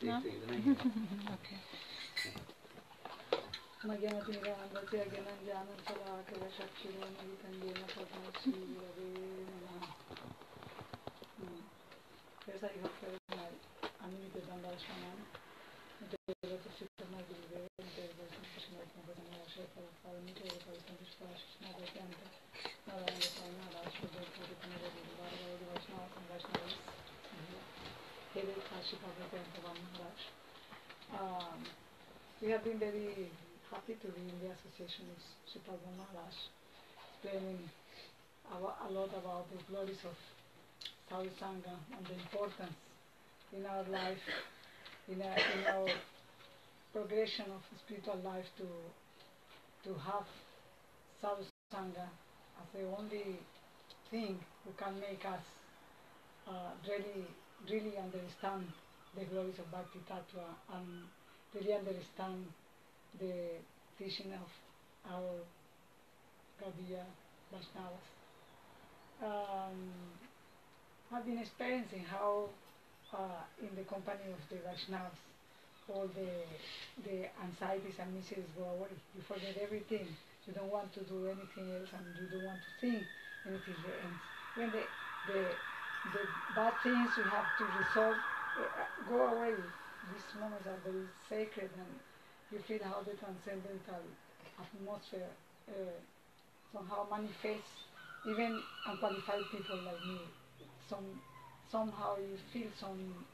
No? Okay. We have been very happy to be in the association with Sripad Maharaj, explaining a lot about the glories of Sadhu Sangha and the importance in our life, in our progression of spiritual life to have Sadhu Sangha as the only thing who can make us really understand the glories of Bhakti Tattva and really understand the teaching of our Gaudiya Vaishnavas. I've been experiencing how in the company of the Vaishnavas all the anxieties and miseries go away. You forget everything. You don't want to do anything else and you don't want to think anything else. When the bad things we have to resolve go away. These moments are very sacred and you feel how the transcendental atmosphere somehow manifests even unqualified people like me. Somehow you feel some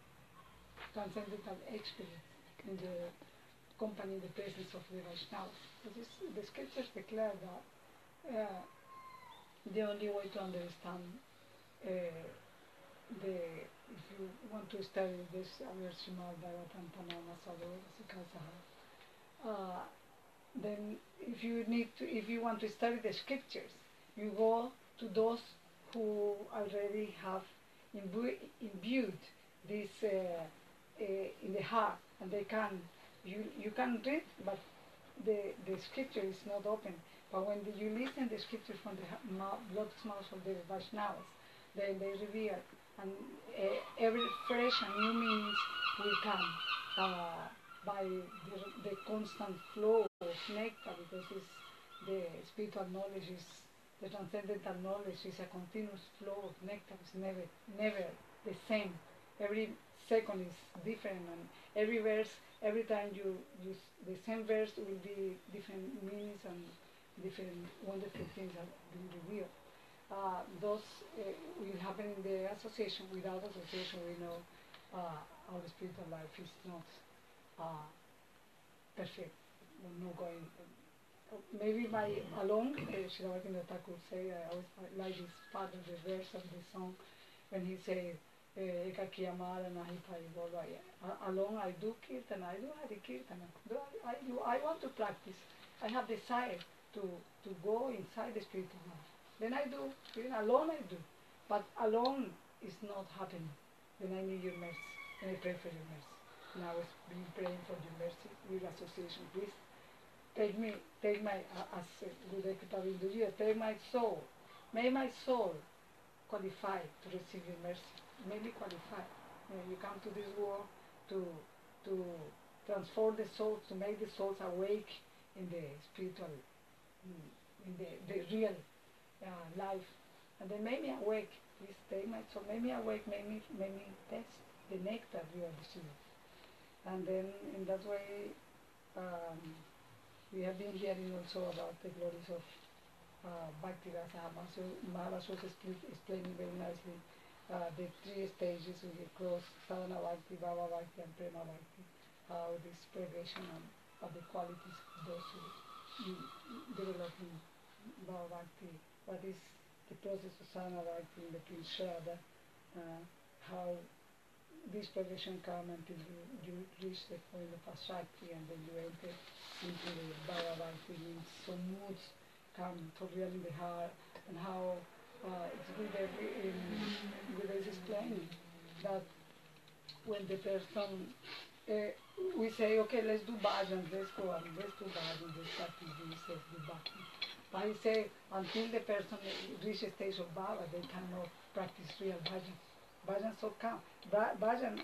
transcendental experience in the company, the presence of the Vaishnavas. The scriptures declare that the only way to understand if you want to study this Srimad Bhagavatam Tamama Sadhu Sikasaha, then if you want to study the scriptures, you go to those who already have imbued this in the heart, and they can you can read, but the scripture is not open. But when you listen the scripture from the lotus mouth of the Vaishnavas, then they reveal, and every fresh and new meanings will come by the constant flow of nectar, because the spiritual knowledge is, the transcendental knowledge is a continuous flow of nectar. It's never the same. Every second is different, and every verse, every time you use the same verse, will be different meanings and different wonderful things are being revealed. Those will happen in the association. Without association, we know our spiritual life is not perfect. We're not going. Maybe by alone, Srila Bhaktivinoda Thakur say, I always like this part of the verse of the song when he says, Ekaki Amara Nahi Paribolo. Alone I do Kirtana, I do Hari Kirtana. I want to practice. I have desire to go inside the spiritual life. Then I do, even alone I do. But alone is not happening. Then I need your mercy. And I pray for your mercy. And I was been praying for your mercy with association. Please take my, as Gurudev Kripa will do here, take my soul. May my soul qualify to receive your mercy. May me qualify. You come to this world to transform the souls, to make the souls awake in the spiritual, in the real life. And then make me awake. Please take my soul. Make me awake. Make me taste the nectar you are receiving. And then in that way, we have been hearing also about the glories of Bhakti-rasa. Maharaj was explaining very nicely the three stages we cross: Sadhana Bhakti, Bhava Bhakti, and Prema Bhakti. How this progression of the qualities of those who develop in Bhava Bhakti. What is the process of Sadhana Bhakti in between Shraddha? How this progression come until you reach the point of Ashakti, and then you enter into the Bhava Bhakti, means some moods come for real in the heart, and how it's good as explaining that when the person, we say, okay, let's do bhajan, let's do bhajan, let's practice this, let's do bhakti. But he say, until the person reaches a stage of bhava, they cannot practice real bhajan. Bhajan so come. Bhajan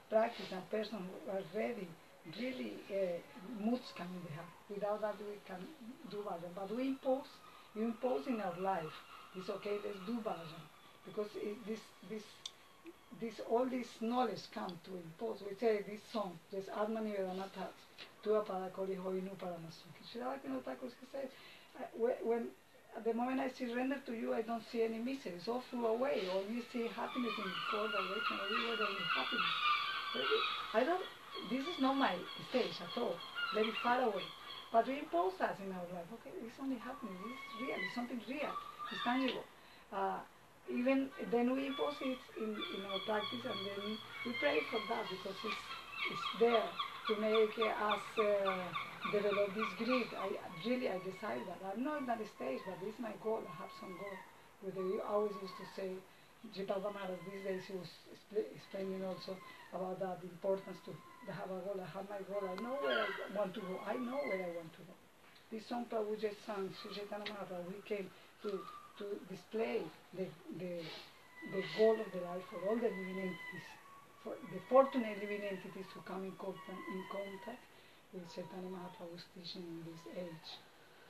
practice, a person who are ready, really moods come in the heart. Without that we can do bhajan. But you impose in our life. It's okay, let's do bhajan. Because all this knowledge come to impose. We say this song, this Atmani Vedanata, Tua Padakoli Hoinu Paramasuki. Srila Bhaktivinoda Thakur says, when at the moment I surrender to you, I don't see any misery. It's all flew away. Or you see happiness in four directions, everywhere there is happiness. I don't, this is not my stage at all, very far away. But we impose that in our life. Okay, it's only happening, it's real, it's something real, it's tangible. Even then we impose it in our practice, and then we pray for that because it's there to make us develop this greed. I desire that. I'm not at that stage, but this is my goal. I have some goal. We always used to say, Jipalva Maharaj these days he was explaining also about that, the importance to have a goal. I have my goal. I know where I want to go. I know where I want to go. This song Prabhu just sang, Sri Chaitanya Mahaprabhu, he came to display the goal of the life for all the living entities, for the fortunate living entities who come in contact with Chaitanya Mahaprabhu's teaching in this age.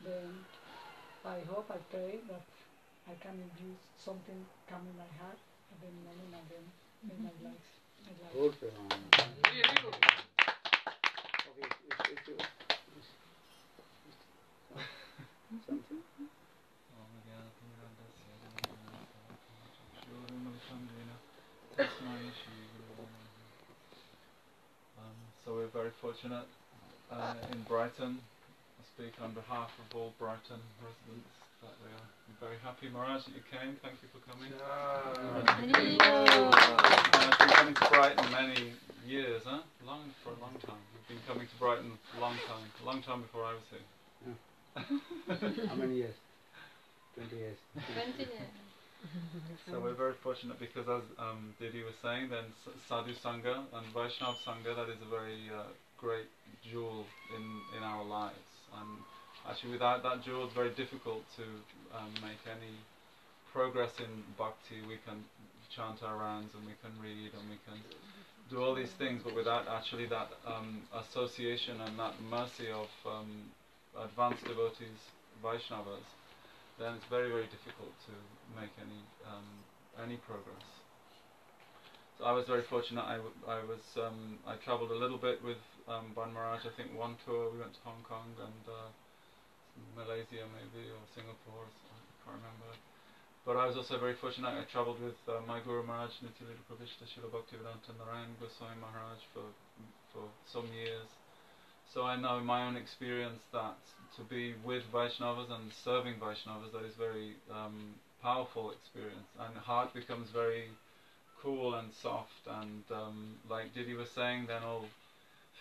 Then I hope, I pray that I can induce something come in my heart at the moment and then in my life. Good. Something. So we're very fortunate in Brighton. I speak on behalf of all Brighton residents that we are very happy, Maharaj, that you came. Thank you for coming. I've been coming to Brighton many years, huh? For a long time. You've been coming to Brighton a long time before I was here. Yeah. How many years? 20 years. 20 years. So we're very fortunate because, as Didi was saying, then Sadhu Sangha and Vaishnav Sangha, that is a very great jewel in our lives. And actually without that jewel it's very difficult to make any progress in bhakti. We can chant our rounds and we can read and we can do all these things, but without actually that association and that mercy of advanced devotees, Vaishnavas, then it's very, very difficult to make any progress. So I was very fortunate. I travelled a little bit with Ban Maharaj. I think one tour we went to Hong Kong and Malaysia maybe, or Singapore, I can't remember. But I was also very fortunate. I travelled with my Guru Maharaj, Nityalila Pravishta Srila Bhaktivedanta Narayan Goswami Maharaj for some years. So I know in my own experience that to be with Vaishnavas and serving Vaishnavas, that is very powerful experience, and the heart becomes very cool and soft, and like Didi was saying, then all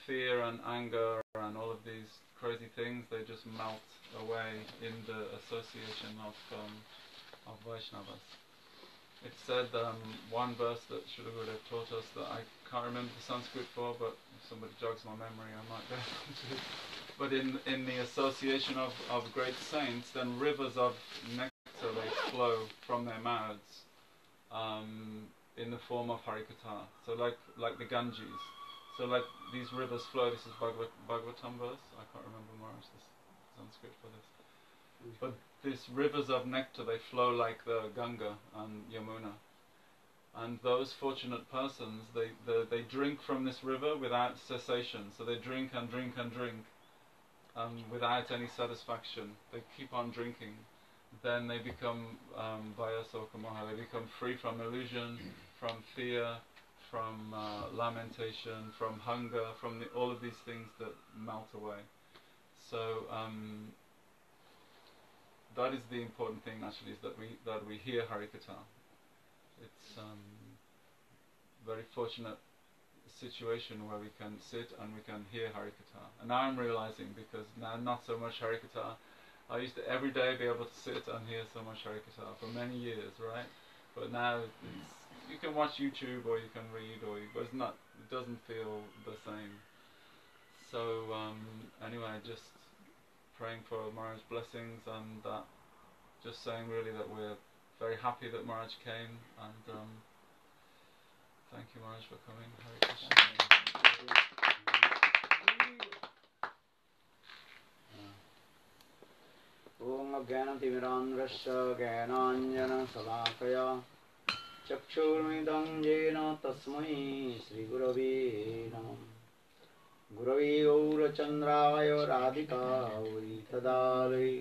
fear and anger and all of these crazy things, they just melt away in the association of Vaishnavas. It said one verse that Srila Gurudev taught us that I can't remember the Sanskrit for, but if somebody jogs my memory I might be able to. But in the association of great saints, then rivers of nectar, they flow from their mouths in the form of Harikatha. So like the Ganges. So like these rivers flow. This is Bhagavatam verse. I can't remember Maharaj the Sanskrit for this. But these rivers of nectar, they flow like the Ganga and Yamuna. And those fortunate persons, they drink from this river without cessation. So they drink and drink and drink without any satisfaction. They keep on drinking. Then they become Vayasokamoha. They become free from illusion, from fear, from lamentation, from hunger, from all of these things that melt away. So that is the important thing actually, is that we hear Harikatha. It's very fortunate situation where we can sit and we can hear Harikatha. And now I'm realizing, because now not so much Harikatha. I used to every day be able to sit and hear so much Harikatha for many years, right? But now you can watch YouTube or you can read, but it doesn't feel the same. So anyway, just praying for Maharaj's blessings, and just saying really that we're very happy that Maharaj came, and Thank you, Maharaj, for coming. Hare Krishna. Om Jnanatimirandhrasya Jnananjana Salakaya Chakshurmidam Jena Tasmai Sri Gurave Namah Gurave Gaurachandraya Radhikavai Tadalai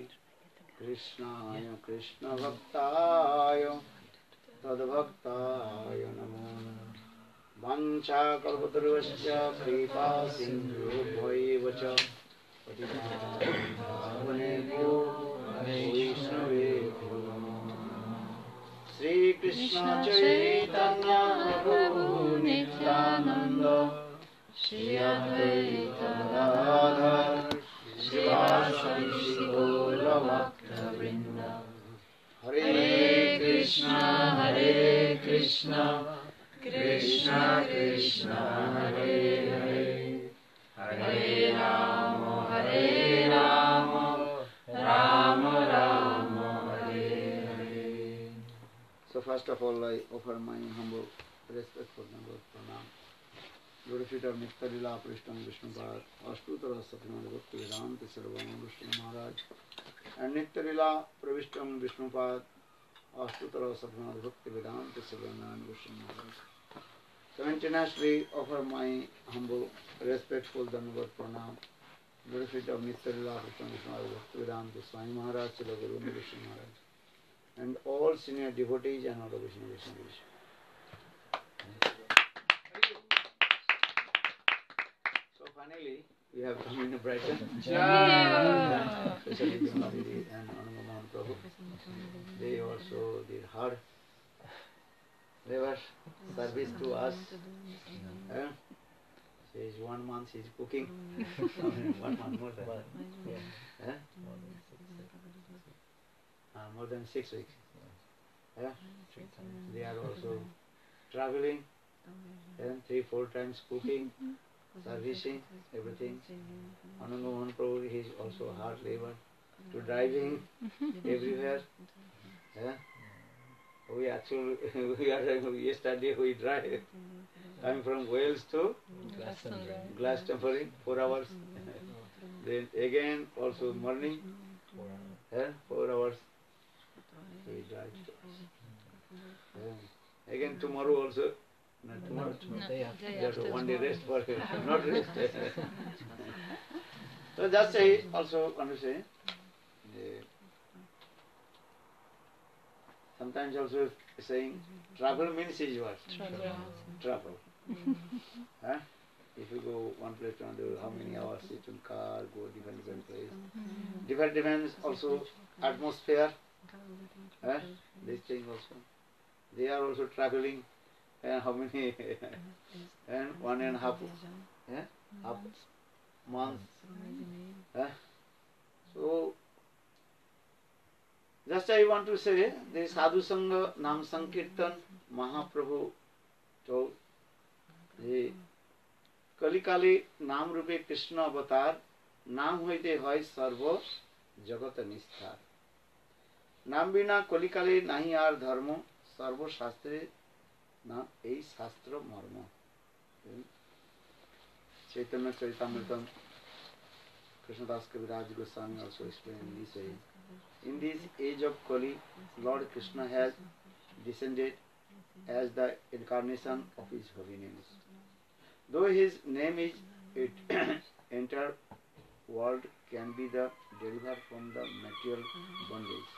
Krishnaya Krishna Bhaktaya Tadbhaktaya Namo Vancha Kalpataruvasya Kripa Sindhu Bhaivacha Sri Krishna Chaitanya Prabhu Nityananda Shri Advaita Gadadhar Shivasadi Gaura Bhakta Vrinda Hare Krishna Krishna Krishna Hare Hare Hare Rama Rama Rama Hare Hare. So first of all, I offer my humble respectful number of pranam. Lord feet of Nitya Lila Prishtam Vishnupad, Ashtutara Satyamada Bhakti Vedanta Sarvam Vishnu Maharaj, and Nitya Lila Pravishtam Vishnupad, Ashtutara Satyamada Bhakti Vedanta Sarvam Vishnu Maharaj. So internationally offer my humble respectful Dhanavad Pranam. Lord feet of Nitya Lila Prishtam Vishnupad, Bhakti Vedanta Swami Maharaj, Srila Guru Vishnu Maharaj, and all senior devotees and all of Vishnu. So finally, we have come in Brighton. Especially Jamadidi and Anangamohan Prabhu. They also did hard labor service to us. She is 1 month, she is cooking. 1 month more than more than 6 weeks. They are also traveling and 3-4 times cooking, servicing, everything. Anangamohan Prabhu, he is also hard labor to driving everywhere. We actually, yesterday we drive coming from Wales to Glastonbury, 4 hours. Then again also morning, 4 hours we drive. Again tomorrow also. Not tomorrow. Just 1 day rest for not rest. So just I also want to say, sometimes also saying travel means is what? Travel. If you go one place to another, how many hours sit in car, go different place. Different also atmosphere. This thing also. They are also traveling. How many? And 1.5 months. So, just I want to say, the Sadhu Sangha Nam Sankirtan Mahaprabhu told, the Kalikali Nam Rupe Krishna Avatar, Nam hoite hoy sarva jagata nisthar. Nam bina Kalikali nahi ar dharma, sarva shastre na ei shastra marma. Chaitanya Charitamritam, Krishnadas Kaviraj Goswami also explained this way. In this age of Kali, Lord Krishna has descended as the incarnation of his holiness. Though his name is entire world can be the delivered from the material bondage.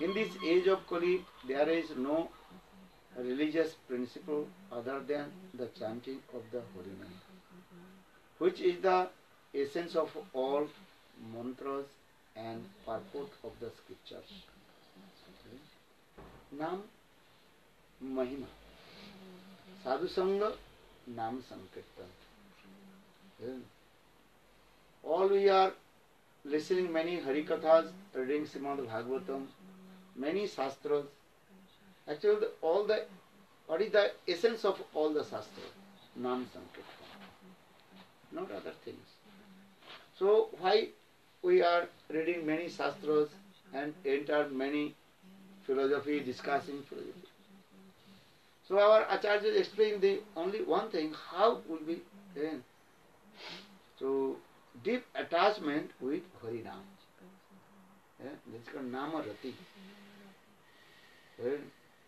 In this age of Kali, there is no religious principle other than the chanting of the holy name, which is the essence of all mantras and purport of the scriptures. Nam Mahima. Sadhu Sangha Nam Sankirtan. All we are listening many Harikathas, reading Srimad Bhagavatam, many Shastras. Actually, what is the essence of all the Shastras? Nam Sankirtan. Not other things. So, why we are reading many Shastras and enter many philosophy, discussing philosophy? So our Acharya is explaining the only one thing, how will be so deep attachment with Harinam. This is called Nama Rati.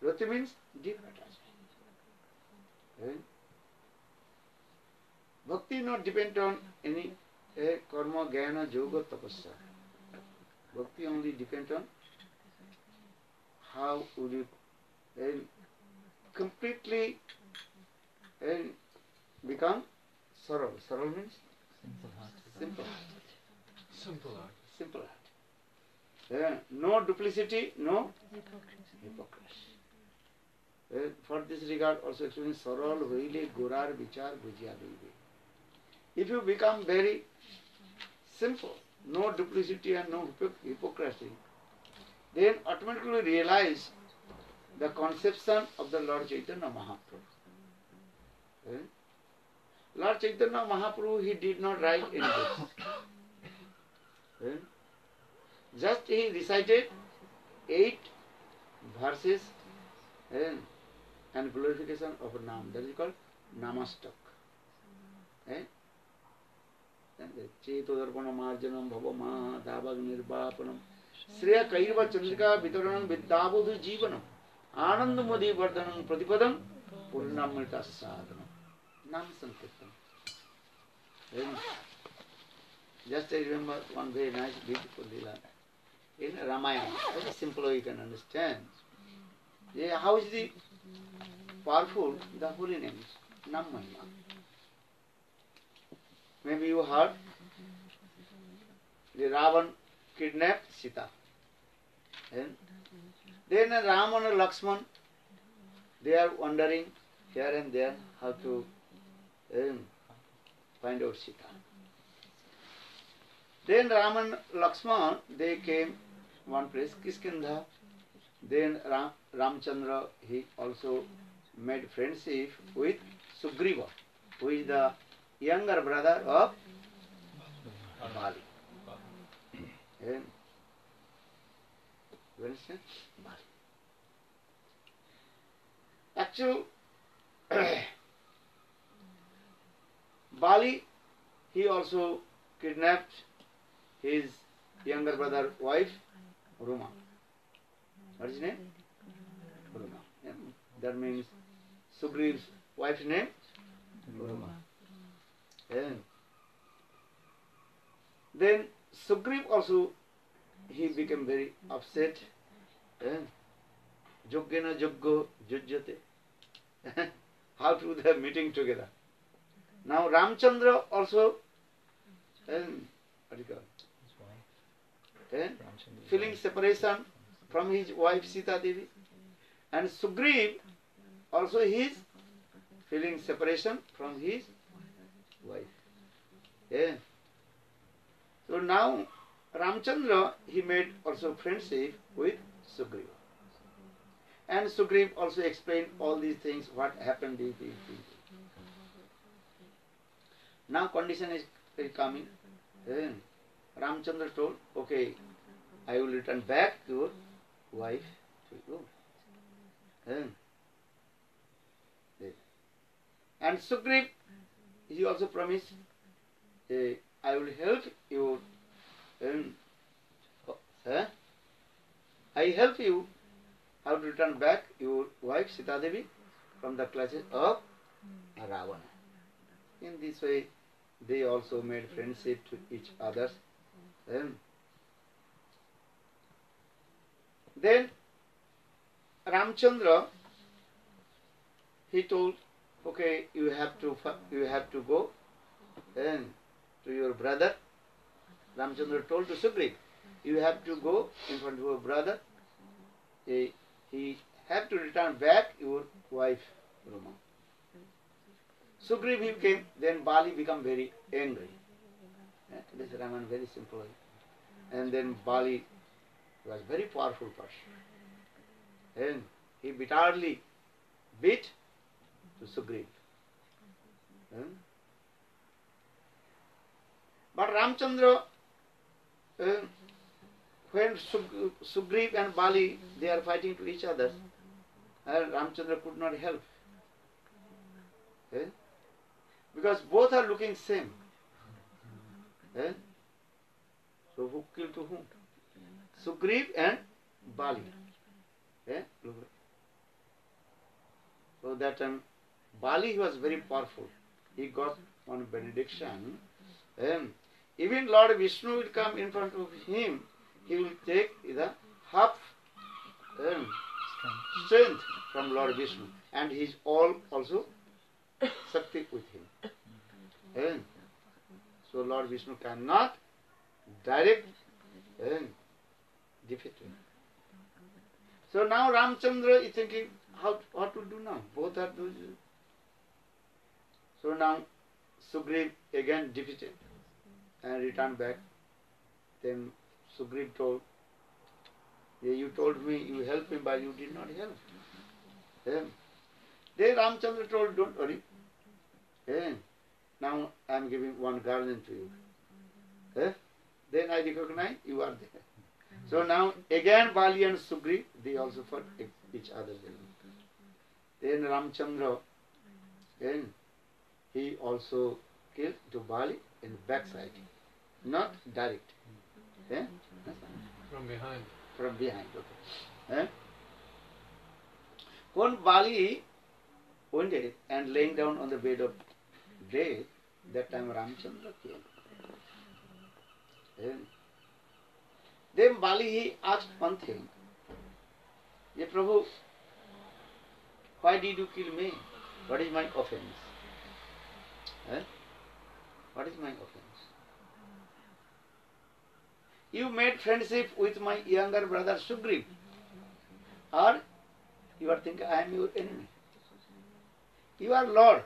Rati means deep attachment. Bhakti not depend on any karma, jnana, yoga, tapasya. Bhakti only depend on how would you completely become saral. Saral means simple. Simple. Simple heart. No duplicity, no hypocrisy. For this regard also explaining saral hoile gorar vichar bhujya bhive. If you become very simple, no duplicity and no hypocrisy, then automatically realize the conception of the Lord Chaitanya Mahaprabhu. Lord Chaitanya Mahaprabhu, he did not write any books. Just he recited 8 verses and glorification of a Nam. That is called Namastak. Chetodarpana marjanam bhavama dabag nirvapanam Shreya Kairva Chandrika Vitaranam Vidyabodhu Jivanam Anandamadi Vardhanam Pratipadam Purnamrita Sadhanam Nam Sankirtan. Just I remember one very nice, beautiful lila in Ramayana. Very simple you can understand. Yeah, how is the powerful the holy names? Nam Mahima. Maybe you heard the Ravan kidnapped Sita. And then Ram and Lakshman, they are wandering here and there how to find out Sita. Then Ram and Lakshman, they came one place, Kiskindha. Then Ramchandra, he also made friendship with Sugriva, who is the younger brother of Bali. And you understand? Bali. Actually, Bali, he also kidnapped his younger brother wife, Ruma. What is his name? Ruma. Yeah. That means Sugriv's wife's name? Ruma. Yeah. Then Sugriv also, he became very upset. Yoggena Joggo Jujjate. How to the meeting together. Now Ramchandra also, what do you call it? Feeling separation from his wife Sita Devi. And Sugriv also he is feeling separation from his wife. Yeah. So now Ramchandra, he made also friendship with Sugriva. And Sugriv also explained all these things, what happened. Now condition is coming. Ramchandra told, okay, I will return back your wife to you. And Sugriv, he also promised, I will help you. I help you how to return back your wife Sita Devi from the clutches of Ravana. In this way, they also made friendship to each other. Then Ramchandra, he told, okay, you have to go to your brother. Ramchandra told to Sugriv, you have to go in front of your brother. He have to return back your wife Ruma. Sugriv he came, then Bali became very angry. This is Raman, very simple. And then Bali was very powerful person. And he bitterly beat to Sugriv. But Ramchandra, when Sugriv and Bali, they are fighting to each other, Ramchandra could not help. Eh? Because both are looking same. Eh? So who killed to whom? Sugriv and Bali. Eh? So that time Bali was very powerful. He got one benediction. Even Lord Vishnu will come in front of him. He will take the half strength from Lord Vishnu, and he is all also Shakti with him. So Lord Vishnu cannot direct defeat him. So now Ramchandra is thinking, what to do now? Both are those. So now Sugriv again defeated and returned back. Then Sugriv told, yeah, you told me you helped him, but you did not help. Then Ramchandra told, don't worry. Now I am giving one garland to you. Then I recognize you are there. So now again Bali and Sugriv, they also fought each other. Then Ramchandra, he also killed to Bali in backside, not direct. From behind. From behind, okay. When Bali wounded and laying down on the bed of death, that time Ramchandra came. Then Bali he asked one thing. Ye Prabhu, why did you kill me? What is my offense? What is my offense? You made friendship with my younger brother Sugriv, or you are thinking I am your enemy. You are Lord.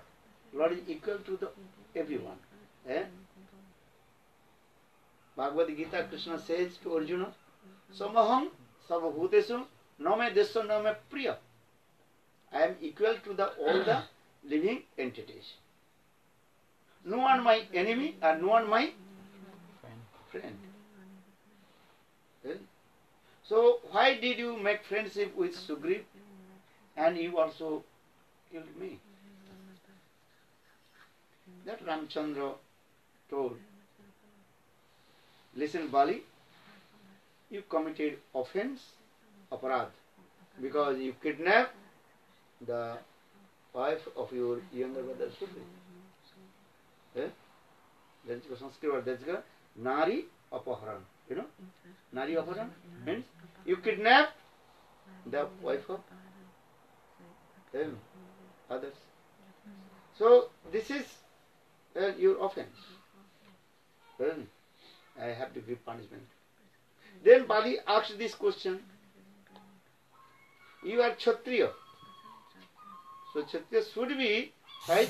Lord is equal to everyone. Bhagavad Gita, Krishna says to Arjuna, Samaham Sarvabhutesu Name Desho Name Priya. I am equal to all the living entities. No one my enemy or no one my friend. So why did you make friendship with Sugriv and you also killed me? That Ramchandra told, listen Bali, you committed offense, aparad, because you kidnapped the wife of your younger brother Sugriv. That's the Sanskrit word, that's the Nari Apaharan. You know? Nari Apaharan means you kidnap the wife of others. So this is your offense. I have to give punishment. Then Bali asked this question. You are Kshatriya. So Kshatriya should be fight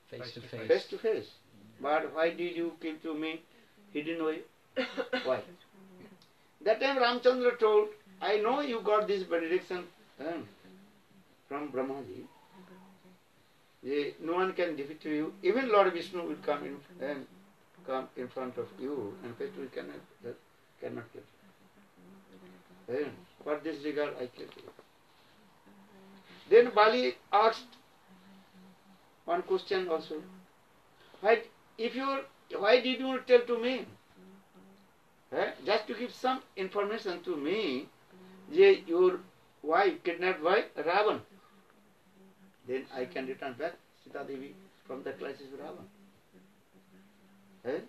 face to face. But why did you kill to me hidden way? Why? That time Ramchandra told, I know you got this benediction from Brahmaji. No one can defeat you. Even Lord Vishnu will come in front of you, and you cannot kill you. For this regard, I killed you. Then Bali asked one question also. Why did you not tell to me? Just to give some information to me, your wife kidnapped by Ravan. Then I can return back Sita Devi from the crisis of Ravan.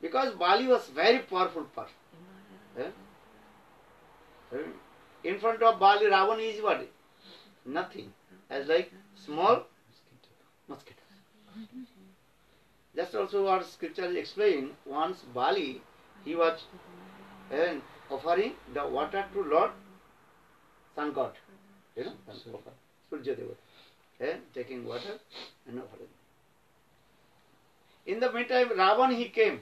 Because Bali was very powerful person. In front of Bali, Ravan is what? Nothing. As like small mosquito. Just also our scripture explain, once Bali, he was offering the water to Lord Sun God. You know, Surya Deva. Taking water and offering. In the meantime, Ravan he came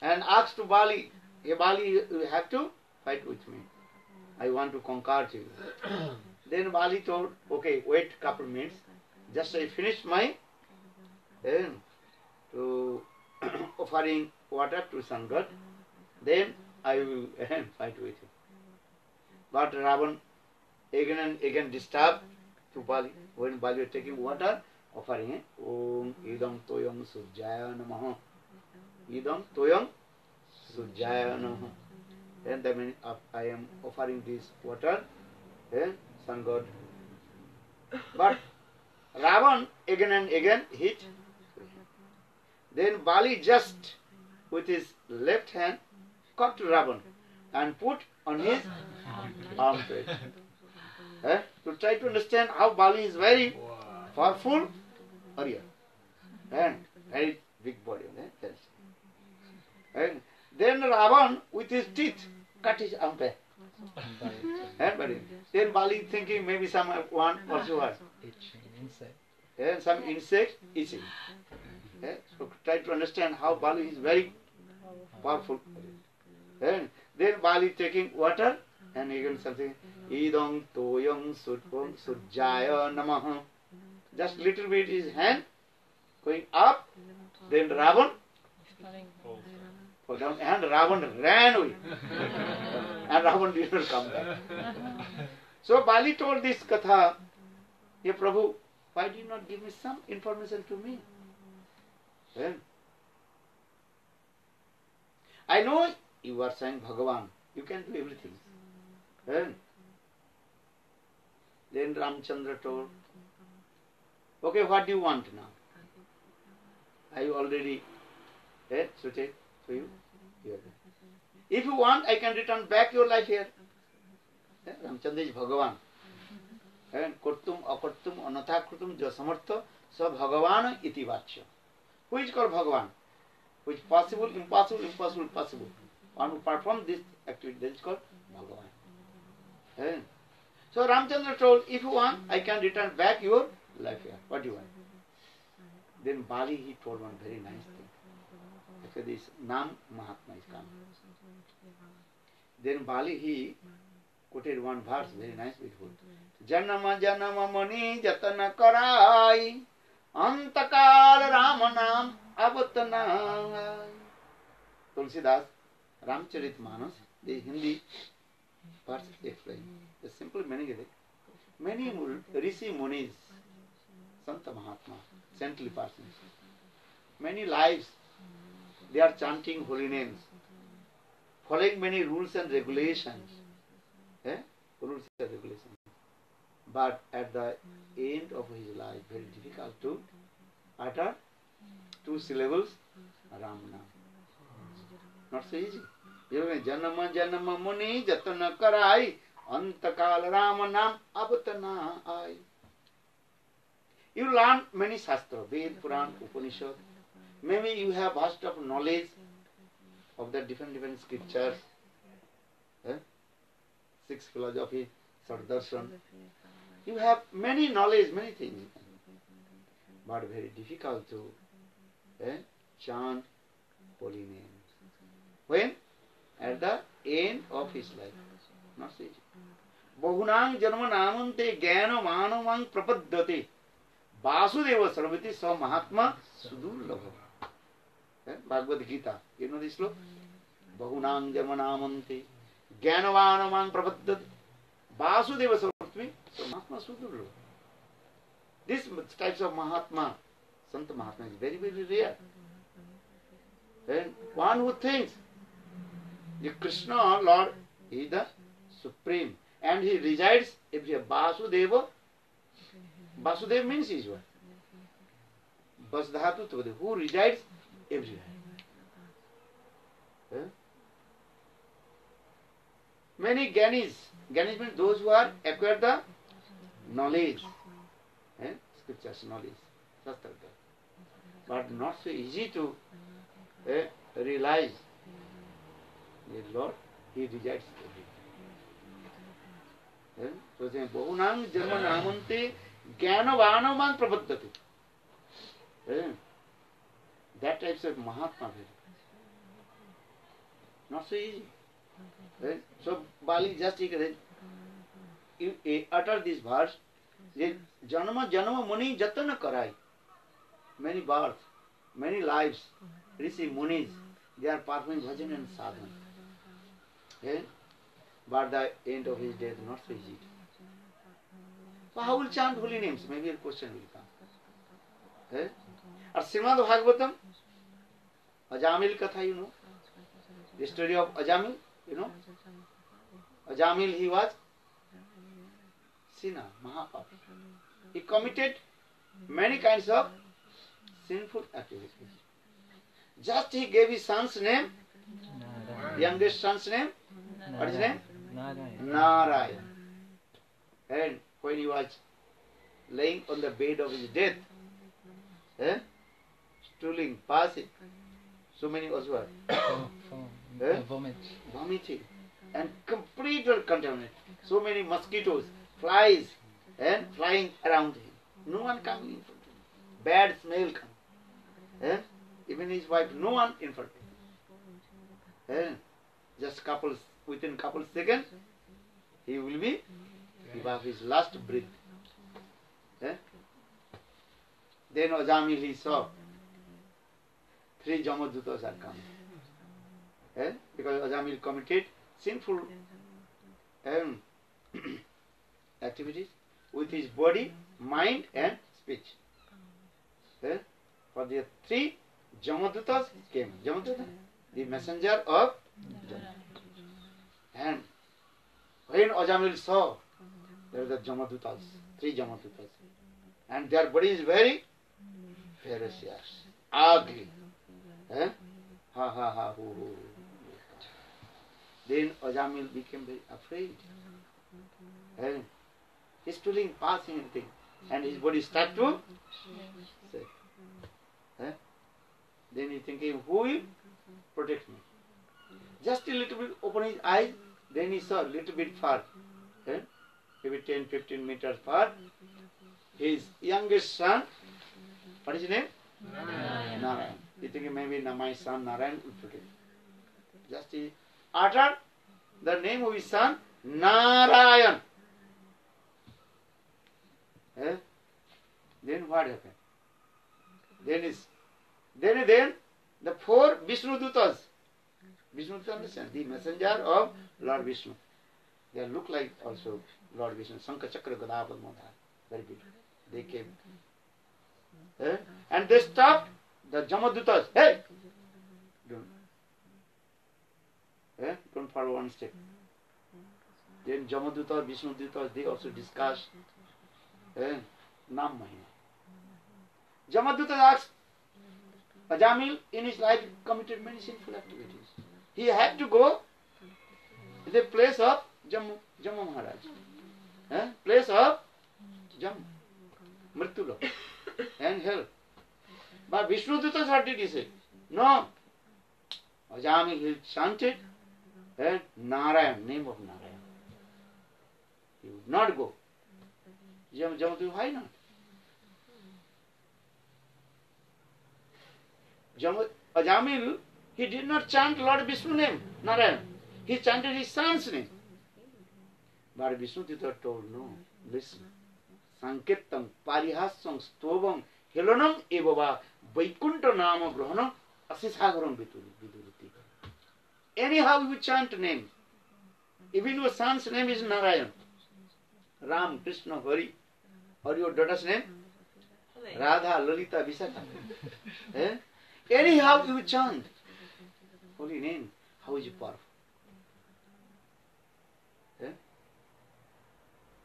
and asked to Bali, hey Bali, you have to fight with me. I want to conquer you. Then Bali told, okay, wait a couple minutes. Just I finish my offering water to Sun God. Then I will fight with you. But Ravan again and again disturbed to Bali. When Bali was taking water, offering Om Idam Toyam Sujaya Namaha. Idam Toyam Sujaya Namaha. And that means I am offering this water, sun god. But Ravan again and again hit. Then Bali just with his left hand caught Ravan and put on his armpit. To try to understand how Bali is very powerful warrior and very big body. And then Ravan with his teeth cut his armpit. Then Bali thinking maybe someone also had some insect itching. So try to understand how Bali is very powerful. And then Bali taking water and again something Idam Toyam Sujaya Namaha. Just little bit his hand going up, then Ravan fall down and Ravan ran away. And Ravan did not come back. So Bali told this katha, Ye Prabhu, why did you not give me some information to me? I know you are saying Bhagavan, you can do everything. Then Ramchandra told, okay, what do you want now? Are you already suited for you? If you want, I can return back your life here. Ramchandra is Bhagavan. Kurtum akartum anatha kurtum jasamartha sa Bhagavan iti vachya. Who is called Bhagavan? Which possible, impossible, impossible, possible. One who perform this activity, that is called Bhagavan. So Ramchandra told, if you want, I can return back your life here. What do you want? Then Bali, he told one very nice thing. Actually, this Nam Mahatma is coming. Then Bali, he quoted one verse, very nice, beautiful. Janama janama mani jatana karai antakal ramanam avatana. Tulsidas, Ramcharitmanas, the Hindi verse explain. The simple meaning is it. Many Rishi Munis, Santa Mahatma, saintly persons, many lives, they are chanting holy names, following many rules and regulations. Rules and regulations. But at the end of his life, very difficult to utter 2 syllables, Ram Nam. Not so easy. Janama janama muni jatana karai antakal Rama Nam avatana ai. You learn many shastra, Ved, Puran, Upanishad. Maybe you have vast of knowledge of the different scriptures. 6 philosophy, Sardarshan. You have many knowledge, many things. But very difficult to chant holy names. When? At the end of his life. Not so easy. Bahunang janma namante jnana manamang prapaddate Vasudeva sarvati sa Mahatma sudurlabha. Bhagavad Gita. You know this sloka? Bahunang janma namante jnanavanamang prapaddate Vasudeva sarvati sa Mahatma sudurlabha. This types of Mahatma, Santa Mahatma is very, very rare. And one who thinks the Krishna Lord is the Supreme and he resides everywhere. Vasudeva. Vasudeva means Ishwar. Vasdhatu Tavade, who resides everywhere. Many Gyanis. Gyanis means those who are acquired the knowledge. Scriptures knowledge. But not so easy to realize the Lord, he resides everywhere. So saying, Bahunam Janma Namante Jnanavanamang Prapaddati. That types of Mahatma. Not so easy. So Bali just utter this verse. Janama Janama Muni Jatana Karai. Many births, many lives, Rishi Munis, they are performing bhajan and sadhana. But the end of his death not so easy. So how will chant holy names? Maybe a question will come. Eh? Or Srimad Bhagavatam, Ajamil Katha, you know. The story of Ajamil, you know. Ajamil, he was sinner, Mahapapa. He committed many kinds of sinful activities. Just he gave his son's name, youngest son's name, what is his name? Narayan. And when he was laying on the bed of his death, stooling, passing, so many also vomiting, and complete contamination. So many mosquitoes, flies, and flying around him. No one coming in front of him. Bad smell come. Even his wife, no one in front of him. Just within couple seconds, he will be give up his last breath. Then Ajamil he saw 3 Jamadutas are coming. Because Ajamil committed sinful activities with his body, mind and speech. For the 3 Jamadutas came. Jamaduta, the messenger of Jama. And when Ajamil saw, there were the Jamadutas, 3 Jamadutas, and their body is very ferocious, ugly. Ha ha ha hoo hoo. Then Ajamil became very afraid. And he's feeling passing anything, and his body started to shake. Then he's thinking, who will protect me? Just a little bit open his eyes, then he saw a little bit far, maybe 10-15 meters far, his youngest son, what is his name? Narayan. He thinking maybe my son Narayan will protect me. Just he uttered the name of his son, Narayan. Then what happened? Then the 4 Vishnu Dutas. Vishnu Dutas, understand? The messenger of Lord Vishnu. They look like also Lord Vishnu. Sankha Chakra Gada Padmadhara. Very beautiful. They came. And they stopped the Jamadutas. Hey! Don't follow one step. Then Jamadutas, Vishnu Dutas, they also discussed Nam Mahima. Jamadutas asked, Ajamil in his life committed many sinful activities. He had to go to the place of Jammu Maharaj. Place of Jammu, Mrityula, and hell. But Vishnu Dutas, what did he say? No. Ajamil, he chanted Narayan, name of Narayan. He would not go. Jammu, why not? Ajamil, he did not chant Lord Vishnu name, Narayan. He chanted his son's name. But Vishnu Titra told, no, listen. Sankirtam, Parihasam, Stovam, Helanam Evava, Vaikunta Nama Grahanam, Asisagaram Viduriti. Anyhow you chant name. Even your son's name is Narayan. Ram, Krishna, Hari. Or your daughter's name? Radha, Lalita, Visakha. Anyhow you chant holy name. How is it powerful?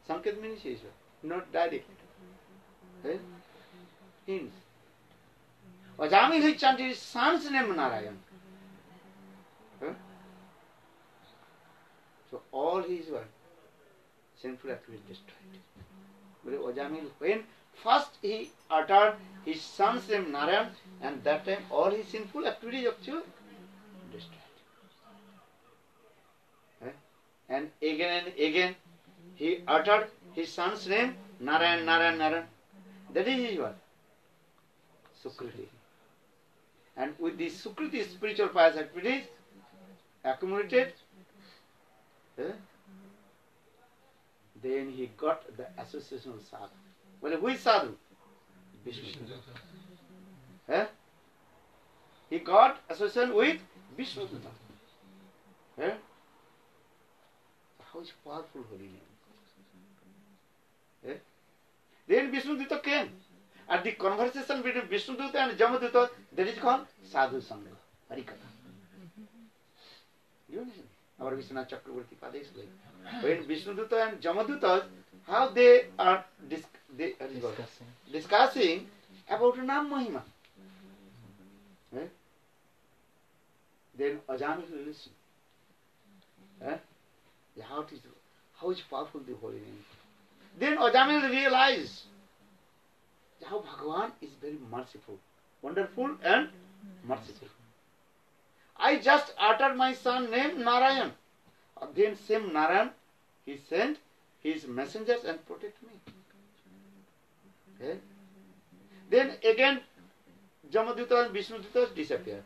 Sanket means not directly. Hints. Ajamil he chanted his son's name Narayan. So all his sinful activities destroyed. But Ajamil, when first he uttered his son's name Narayan, and that time all his sinful activities actually destroyed. And again he uttered his son's name Narayan, Narayan, Narayan. That is his what? Sukriti. And with this Sukriti, spiritual pious activities accumulated, then he got the association of sadhu. Well, who is sadhu? Vishnu. He got association with Vishnu. How is powerful holy name? Then Vishnuduta came. And the conversation between Vishnuduta and Jamaduta, that is called Sadhu Sangha, Harikatha. You understand? Our Vishwanath Chakravarti Pada explained. When Vishnuduta and Jamaduta, how they are discussing about Nam Mahima. Then Ajamil will listen. How is powerful the holy name. Then Ajamil realized how Bhagavan is very merciful, wonderful and merciful. I just uttered my son name Narayan. Then same Narayan, he sent his messengers and protect me. Then again Jamaduta and Vishnuduta disappeared.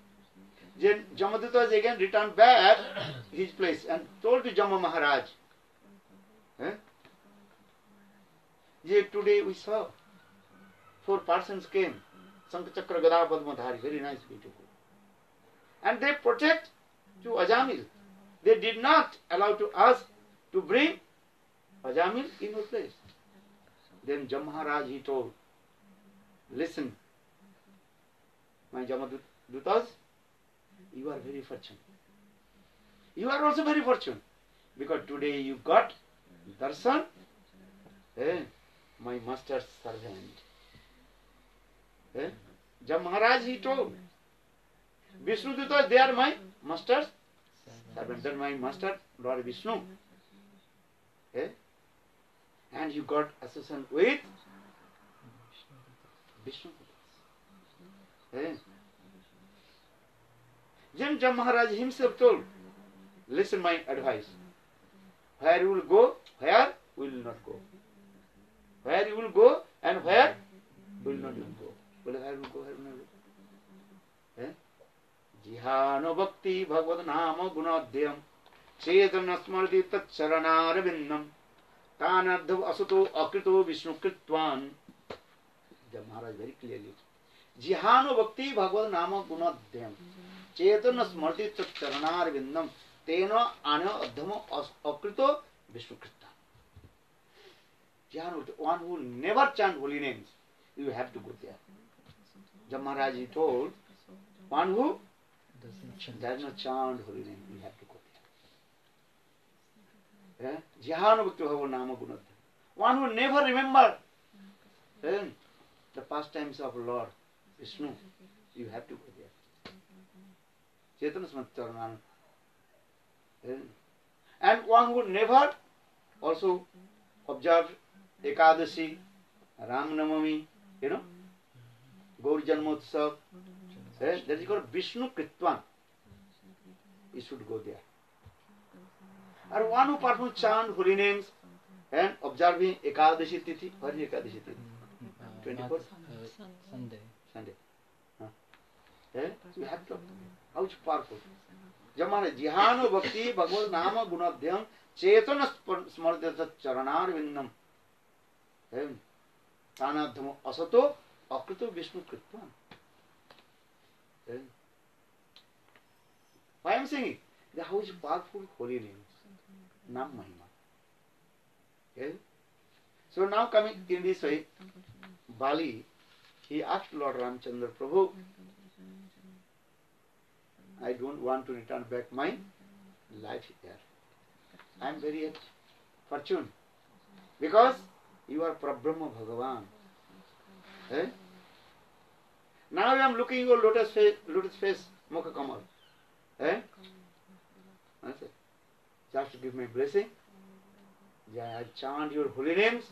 Then Jamaduta again returned back his place and told to Jama Maharaj, today we saw 4 persons came, Sankha Chakra Gada Padmadhari, very nice, beautiful. And they protect to Ajamil. They did not allow to us to bring Ajamil in our place. Then Jam Maharaj, he told, listen, my Jamadutas, you are very fortunate. You are also very fortunate. Because today you got darshan, my master's servant. Jam Maharaj, he told, Vishnuduta, they are my master's servant. Then my master, Lord Vishnu. And you got association with Vishnudutas. Then Jam Maharaj himself told, listen my advice. Where you will go, where will not go. Where you will go and where will not even go. Where will go, where will not go. Jihano bhakti bhagavad nama gunadhyam chetana smarti tat charanarvindam tanadhav asuto akrito vishnu kritvan. Jam Maharaj very clearly. Jihano bhakti bhagavad nama gunadhyam chetana smarti tat charanarvindam tena anya adhamo akrito vishnu kritvan. Jihano, one who never chant holy names, you have to go there. Jam Maharaj told, one who does not chant holy name, you have to go there. Jihano bhakti bhagavad nama gunadhyam. One who never remember the pastimes of Lord Vishnu, you have to go there. Chetana smarti. And one who never also observed Ekadashi, Ram Namami, Gaur Janmotsav, that is called Vishnu Kritvan. You should go there. And one who performs chant holy names and observing Ekadashi Tithi. What is Ekadashi Tithi? 24th? Sunday. You have to. How is powerful? Jamana Jihano Bhakti Bhagavad Nama Gunadhyam Chetana Smartata Charanar Vindam. Tanadhamo Asato Akrito Vishnu Kritvan. Why I am saying it? How is powerful holy name? Nam Mahima. So now coming in this way, Bali, he asked Lord Ramchandra, Prabhu, I don't want to return back my life here. I am very fortunate. Because you are Prabrahma Bhagavan. Now I am looking your lotus face, Mukha Kamal. Just to give my blessing. I chant your holy names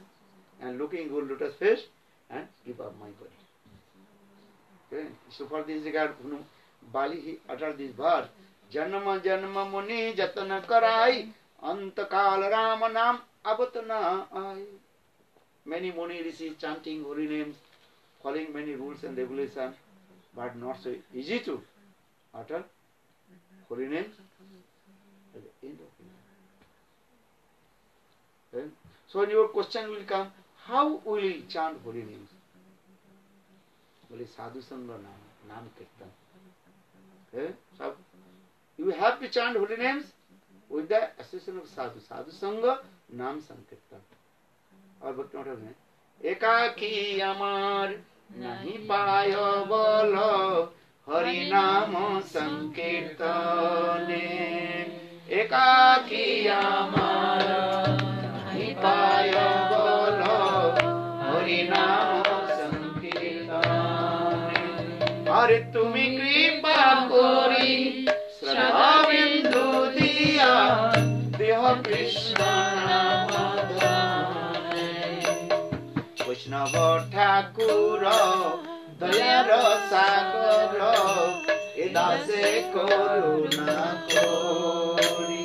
and looking your lotus face and give up my body. So for this regard, Bali he uttered this verse. Janma janma muni jatana karai antakal rama nam avatana ai. Many muni rishis chanting holy names, following many rules and regulations, but not so easy to utter holy names at the end of it. So your question will come, how will you chant holy names? Well, sadhu sangha nam kirtan. So you have to chant holy names with the association of sadhu. Sadhu sangha nam sankirtan. Or but not of एकाकी আমার নাহি পায় বল হরি নাম সংকীর্তনে একাকি আমার নাহি পায় বল হরি নাম সংকীর্তনে আরে তুমি কৃপা করি শ্রদ্ধা বিন্দু দিয়া দেহ কৃষ্ণ নাম বৈষ্ণব ঠাকুর দয়ার সাগর এ দাসে করুণা করি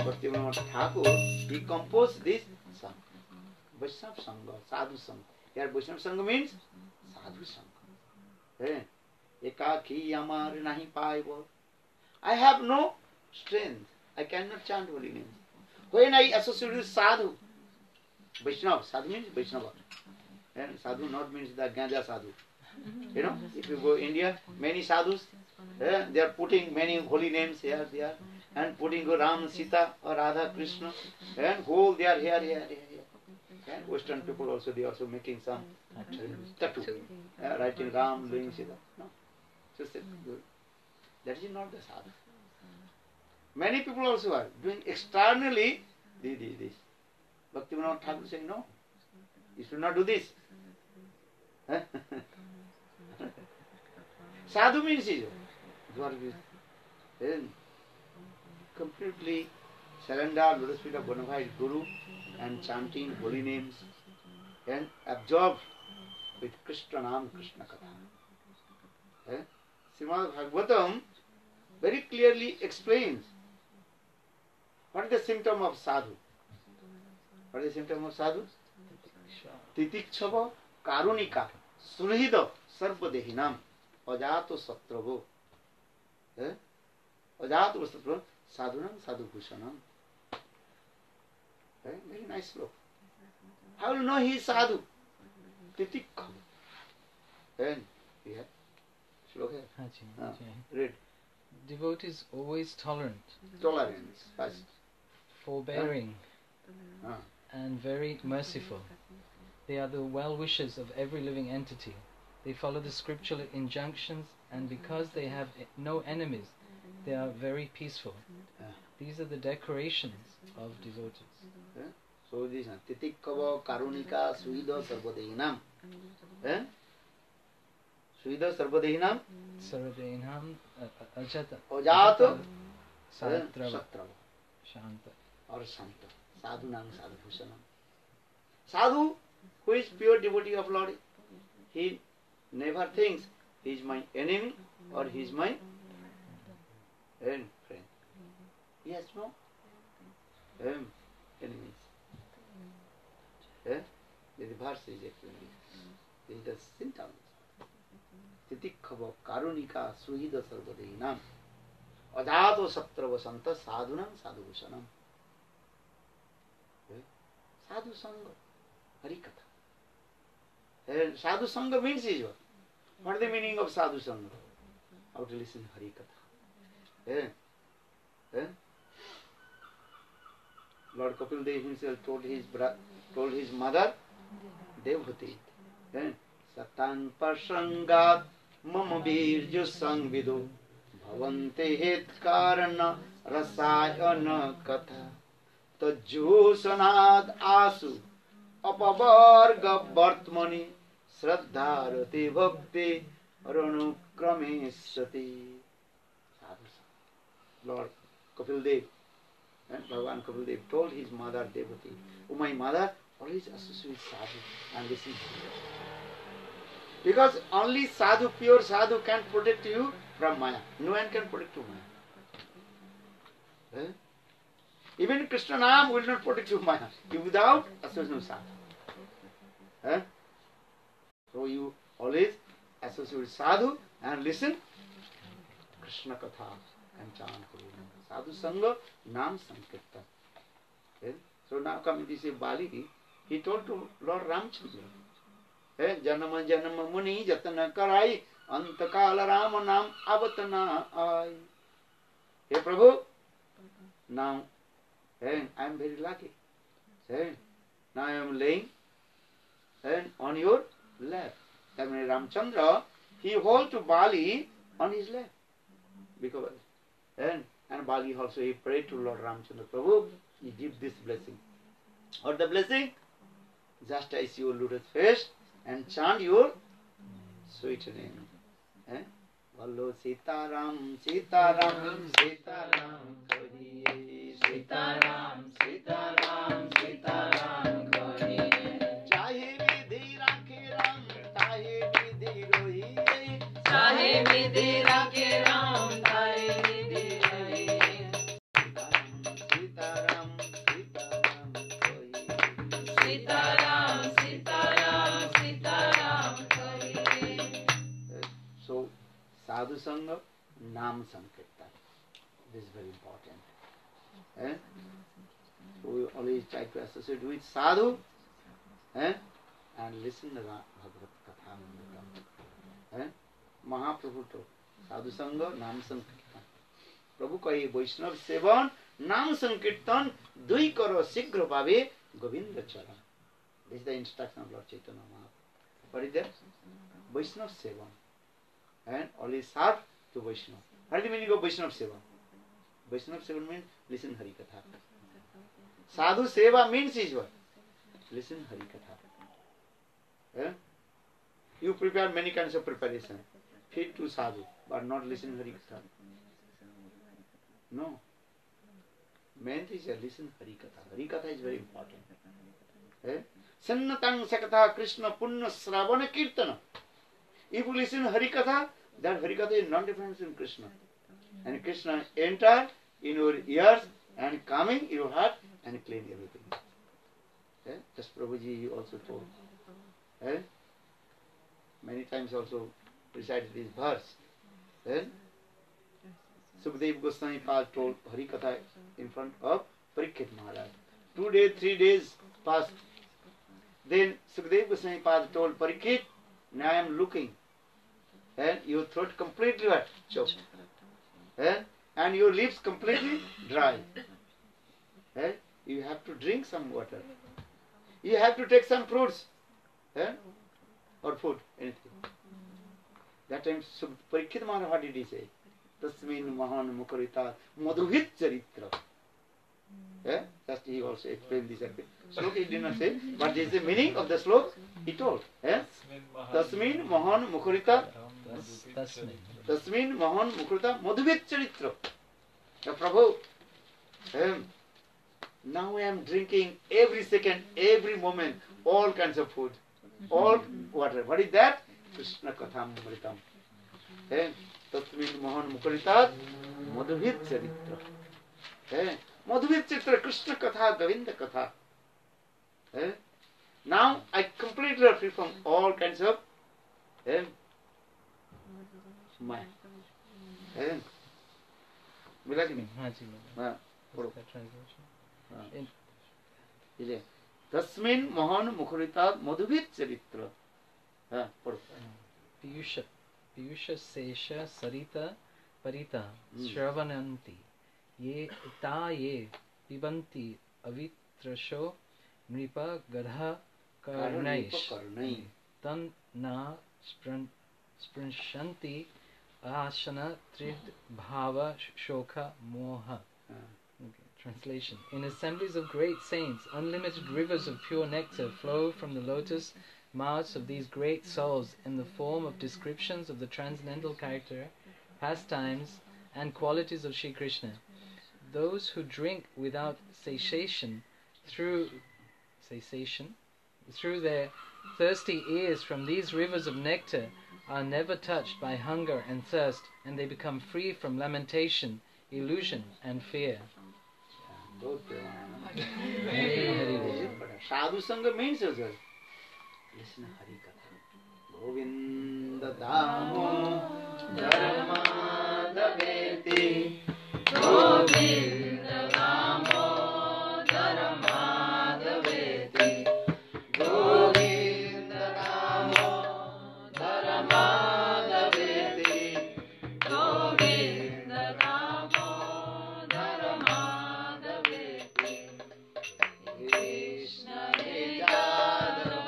Bhaktivinoda Thakur, he composed this song, Vaishnava Sangha, Sadhu Sangha. Here Vaishnava Sangha means Sadhu Sangha. Ekaki amar nahi paibo. I have no strength. I cannot chant holy names. When I associate with Sadhu, Vaishnava, sadhu means Vaishnava. And sadhu not means the ganja sadhu. You know, if you go India, many sadhus, they are putting many holy names here, there, and putting Ram, Sita, or Radha, Krishna, and hold their here. And Western people also, they are also making some tattoo, writing Ram, doing Sita. No, just that is not the sadhu. Many people also are doing externally this. Bhaktivinoda Thakur saying, no, you should not do this. Sadhu means completely surrender lotus feet of bona fide Guru and chanting holy names and absorbed with Krishna Nam, Krishna Katha. Srimad Bhagavatam very clearly explains what is the symptom of sadhu. What is the symptom of sadhu? Titikshava karunika sunhida sarvadehinam ajato satravo. Ajato satravo sadhunam sadhubhushanam. Very nice sloka. How will you know he is sadhu? Titikha. Then we have sloka. Read. Devotees always tolerant. Tolerance. First. Forbearing. And very merciful. They are the well-wishers of every living entity. They follow the scriptural injunctions, and because they have no enemies, they are very peaceful. These are the decorations of devotees. So this Titikkava Karunika Suhida Sarvadehinam. Suhida Sarvadehinam? Sarvadehinam Ajata Ajato Satrava Shanta or Santa. Sadhu Nam Sadhu Bhushanam. Sadhu, who is pure devotee of Lord, he never thinks he is my enemy or he is my friend. He has no enemies. The verse is explaining this is the symptoms. Titikkava Karunika Suhida Sarvadehinam Ajato Satrava Santa Sadhunam Sadhubhushanam. Sadhu Sangha, Harikatha. Sadhu Sangha means is what? What is the meaning of Sadhu Sangha? How to listen Harikatha. Lord Kapil Dev himself told his mother, Devhuti, Satan Parshangat Mama Virju Sangvidu Bhavante Het Karana Rasayana Katha Tajjusanad Asu Apavarga Bhartmani Shraddharati Bhakti Ranukramesati. Lord Kapil Dev and Bhagavan Kapil Dev told his mother Devati, oh my mother, always associate with sadhu and listen to you. Because only sadhu, pure sadhu can protect you from Maya. No one can protect you Maya. Even Krishna Nam will not protect you Maya without association with sadhu. So you always associate with sadhu and listen Krishna Katha and chant Holy Name. Sadhu Sangha Nam Sankirtan. So now coming to say Bali, he told to Lord Ramchandra, Janama Janama Muni Jatana Karai Antakala Rama Nam Avatana Ai. Hey Prabhu, now I am very lucky. Now I am laying and on your lap. That means Ramchandra, he hold to Bali on his lap. Because and Bali also he prayed to Lord Ramchandra, Prabhu, he give this blessing. Or the blessing, just as your lotus face and chant your sweet name. Vallo Sitaram, Sitaram, Sitaram, Kariye, Sitaram, Sitaram, Sitaram, Kariye. Chahe vidhi rakhe Ram, tahe vidhi rohi. Chahe vidhi rakhe Ram, tahe vidhi rohi. Sitaram, Sitaram, Kariye. Sitaram, Sitaram, Sitaram, Kariye. So, Sadhu Sangha, Nam Sankirtan. This is very important. So we always try to associate with Sadhu and listen to Bhagavad Katha. Mahaprabhu told Sadhu Sangha, Nam Sankirtan. Prabhu kahe Vaishnav Sevan, Nam Sankirtan, Dui karo Sigra Bhave, Govinda Charan. This is the instruction of Lord Chaitanya Mahaprabhu. What is that? Vaishnav Sevan. And always serve to Vaishnava. What is the meaning of Vaishnava Seva? Vaishnava Seva means listen Hari Katha. Sadhu Seva means is what? Listen Hari Katha. You prepare many kinds of preparation. Feed to Sadhu, but not listen Hari Katha. No. Main thing is listen Hari Katha. Hari Katha is very important. Sannatang Sakatha Krishna Punna Sravana Kirtana. If you listen Hari Katha, that Hari Katha is not different from Krishna. And Krishna enter in your ears and coming in your heart and clean everything. Just Prabhuji also told. Many times also recited this verse. Sukdev Goswami Pal told Hari Katha in front of Parikshit Maharaj. 2 days, 3 days passed. Then Sukdev Goswami Pal told Parikshit, now I am looking. And your throat completely choked. And your lips completely dry. You have to drink some water. You have to take some fruits. Or food, anything. That time Parikshit Maharaj, what did he say? Tasmin Mahan Mukarita Madhuvit Charitra. Just he also explained this. Slok he did not say, but this is the meaning of the slok he told. Tasmin Mahan Mukarita Tasmin Mahan Mukrita Madhuvit Charitra. Prabhu, now I am drinking every second, every moment, all kinds of food, all water. What is that? Krishna Katham Mritam. Tasmin Mahan Mukrita Madhuvit Charitra. Madhuvit Charitra, Krishna Katha, Govinda Katha. Now I completely free from all kinds of Maya. मिला कि नहीं? हाँ, पढ़ो. तस्मिन् महान मुखरिता मधुभित चरित्र. हाँ, पढ़ो. Piyusha Sesha Sarita Parita Shravananti Ye Taye Pibanti Avitrasho Mripa Gadha Karnaish Tan Na Spranshanti Asana Trid Bhava Shoka Moha. Translation. In assemblies of great saints, unlimited rivers of pure nectar flow from the lotus mouths of these great souls in the form of descriptions of the transcendental character, pastimes, and qualities of Shri Krishna. Those who drink without cessation through their thirsty ears from these rivers of nectar are never touched by hunger and thirst, and they become free from lamentation, illusion, and fear. Sadhu Sangha means as well. Listen Hari Katha. Govinda Damo Dharma Daveti Govinda Damo Dharma Daveti Govinda Damo Dharma Daveti Govinda Damo Dharma Daveti Krishna Jadava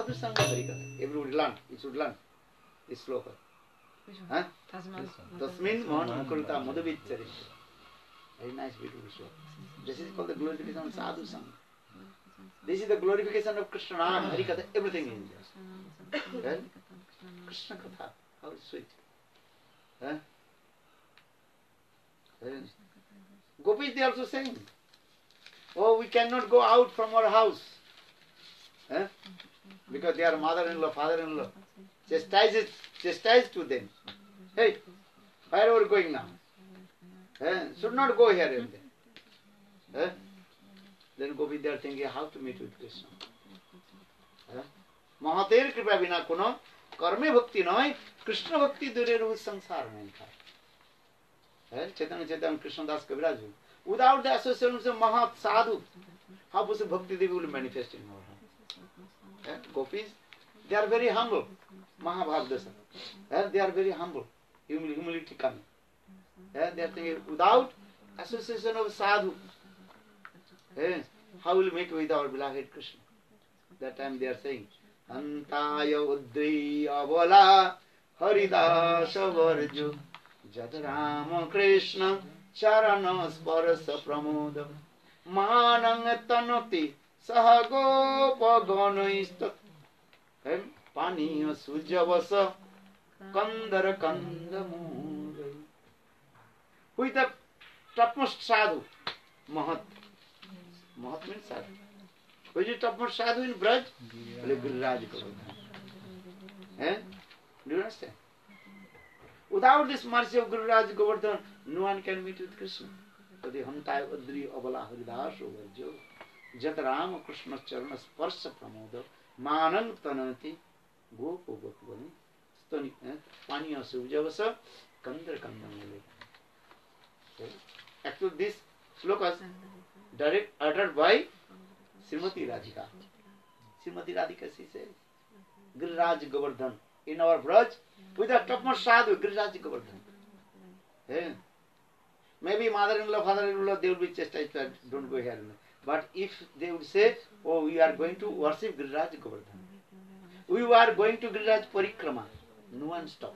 Sadhu Sangha Harikatha. Everybody learn. You should learn this sloka. Huh? Tasmin Mohan Mukurta Madhavicchari. Very nice, beautiful sloka. This is called the glorification of Sadhu Sangha. This is the glorification of Krishna Nam, Harikatha, everything in there. Well, Krishna Katha, how sweet. Huh? Gopis, they also saying, oh, we cannot go out from our house. Huh? Because they are mother-in-law, father-in-law. Chastise to them. Hey, where are we going now? Should not go here and there. Then Gopis, they are thinking how to meet with Krishna. Mahater kripa bina kuno karme bhakti noy, Krishna bhakti dure ruh sansar mein khai. Chaitanya Krishna Das Kaviraj. Without the association of Mahat Sadhu, how was the Bhakti Devi will manifest in our heart? Gopis, they are very humble. Mahabhavdasa. They are very humble. Humility coming. They are thinking, without association of Sadhu, how will we meet with our beloved Krishna? That time they are saying, Antaya Udri Avala Haridasa Varju Jat Rama Krishna Charana Sparasa Pramoda Manang Tanoti Sahagopa Ganoistat Paniya Sujavasa Kandara Kandamura. Who is the topmost sadhu? Mahat. Mahat means sadhu. Who is the topmost sadhu in Braj? Giriraj Govardhan. Do you understand? Without this mercy of Giriraj Govardhan, no one can meet with Krishna. So the Hantai Adri Avala Haridas Varjo Jat Rama Krishna Charana Sparsa Pramoda Manang Tanati Gopo Bhakvani Stani Paniya Sujavasa Kandra Kandamale. Actually, this slokas direct uttered by Srimati Radhika. Srimati Radhika, she says, Giriraj Govardhan. In our Braj, with the topmost sadhu, Giriraj Govardhan. Maybe mother-in-law, father-in-law, they will be chastised that don't go here. But if they would say, oh, we are going to worship Giriraj Govardhan, we are going to Giriraj Parikrama, no one stop.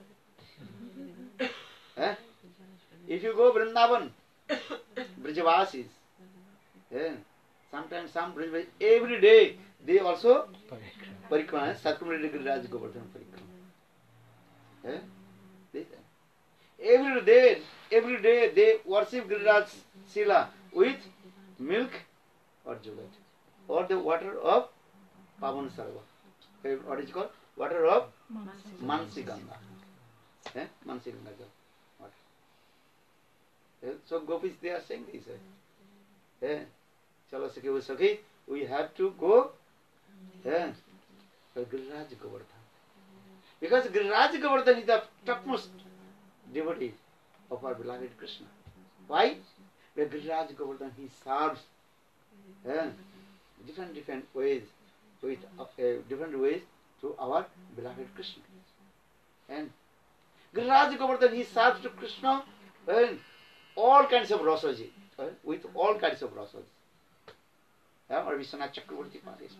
If you go Vrindavan, Brijavasis, sometimes some Brijavasis, every day they also Parikrama, circumambulate Giriraj Govardhan Parikrama. Every day they worship Giriraj Sila with milk or jugat or the water of Pavan Sarva. What is it called? Water of Mansi Ganga. Mansi Ganga water. So Gopis, they are saying this. Chalo Sakhi, we have to go for Giriraj Govardhan. Because Giriraj Govardhan is the topmost devotee of our beloved Krishna. Why? Because Giriraj Govardhan, he serves different ways, with different ways to our beloved Krishna. And Giriraj Govardhan, he serves to Krishna all kinds of rasaji, with all kinds of rasaji. Or Vishwanath Chakravarti Padesh.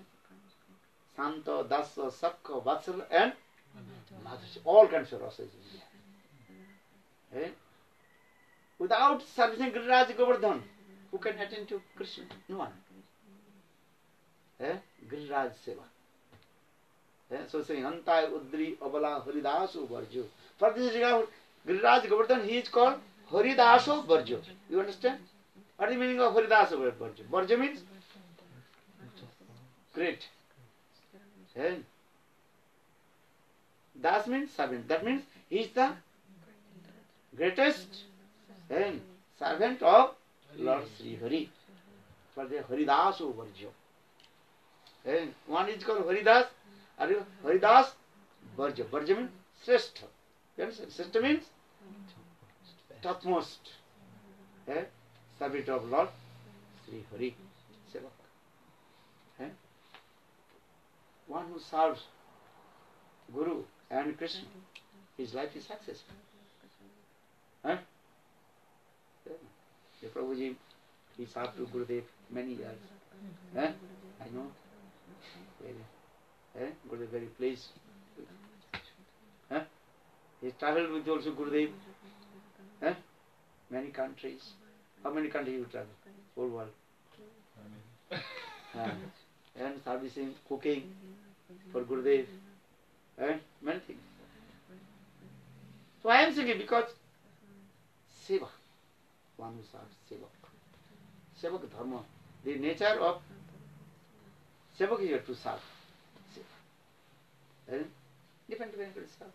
Santa, Dasa, Sakha, Vatsala, and all kinds of rasas in there. Without servicing Giriraj Govardhan, who can attend to Krishna? No one. Giriraj Seva. So saying, Antai Udri Abala Haridaso Varjo. For this Giriraj Govardhan, he is called Haridaso Varjo. You understand? What is the meaning of Haridaso Varjo? Varjo means great. Das means servant. That means he is the greatest servant of Lord Sri Hari. For the Haridaso Varjo. One is called Haridas, Haridas Varjo. Varjo means Srestha. Srestha means topmost servant of Lord Sri Hari. One who serves Guru and Krishna, his life is successful. The Prabhuji, he served to Gurudev many years. I know. Gurudev very pleased. He travelled with also Gurudev. Many countries. How many countries you travel? Whole world. And servicing, cooking for Gurudev. Many things. So I am saying because Seva, one who serves Sevak. Sevak Dharma. The nature of Sevak is to serve. Different serve.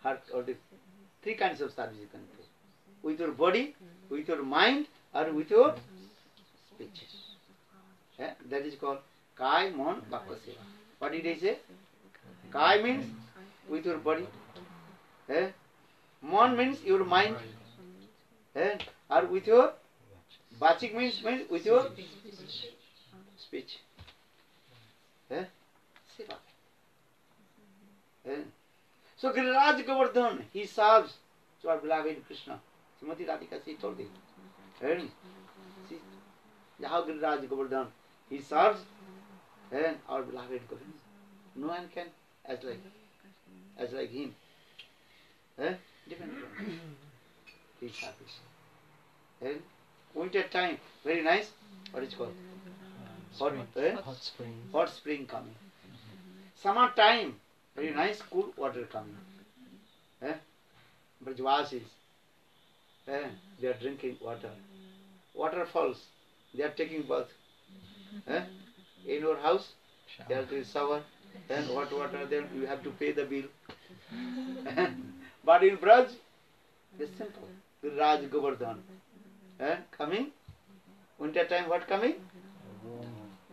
Heart or the three kinds of service you can do. With your body, with your mind, or with your speech. That is called Kai, Mon, Bhakva Seva. What did I say? Kai means with your body. Mon means your mind. Or with your Bachik means with your speech. Seva. So Giriraj Govardhan, he serves to our beloved Krishna. Srimati Radhika, she told him. See how Giriraj Govardhan, he serves our beloved Govinda. No one can as like him. Different. He serves. Winter time, very nice. What is it called? Hot spring. Hot spring coming. Summer time, very nice cool water coming. Brajvasis, they are drinking water. Waterfalls, they are taking bath. In your house, there is shower, then hot water, then you have to pay the bill. But in Braj, it's simple. Giriraj Govardhan. Coming, winter time, what coming?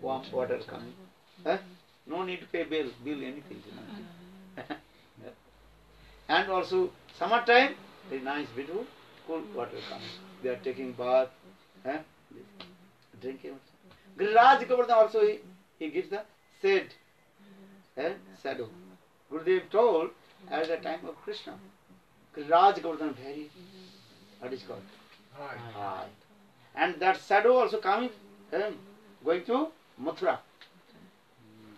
Warm water coming. No need to pay bill anything. And also, summertime, very nice, beautiful, cool water coming. They are taking bath, drinking. Giriraj Govardhan also, he gives the shade, shadow. Gurudev told at the time of Krishna, Giriraj Govardhan very, what is called? High. And that shadow also coming, going to Mathura.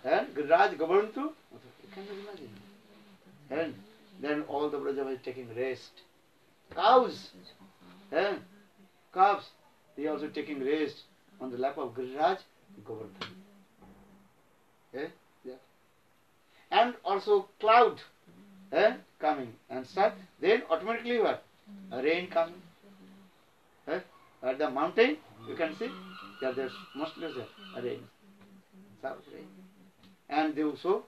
Giriraj Govardhan to Mathura. You cannot imagine. And then all the Brajavasis taking rest. Cows, calves, they also taking rest on the lap of Giriraj Govardhan. Yeah. And also cloud coming and start. Then automatically what? A rain coming. At the mountain, you can see there's mostly a rain. Rain. And they also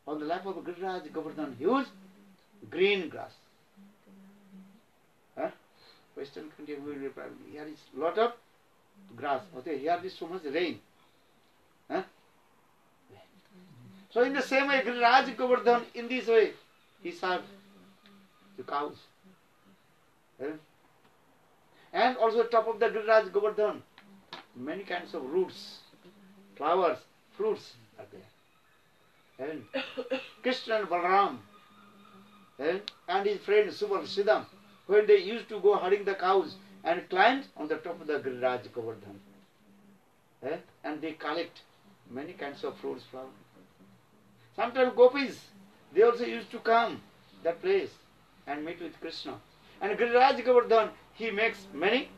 on the lap of Giriraj Govardhan, huge green grass. Western country, here is lot of grass. Okay, here is so much rain. So in the same way, Giriraj Govardhan, in this way, he served the cows. And also top of the Giriraj Govardhan, many kinds of roots, flowers, fruits are there. And Krishna and Balaram and his friend Subal when they used to go herding the cows and climbed on the top of the Giriraj Govardhan. And they collect many kinds of fruits, flowers. Sometimes gopis, they also used to come that place and meet with Krishna. And Giriraj Govardhan, he makes many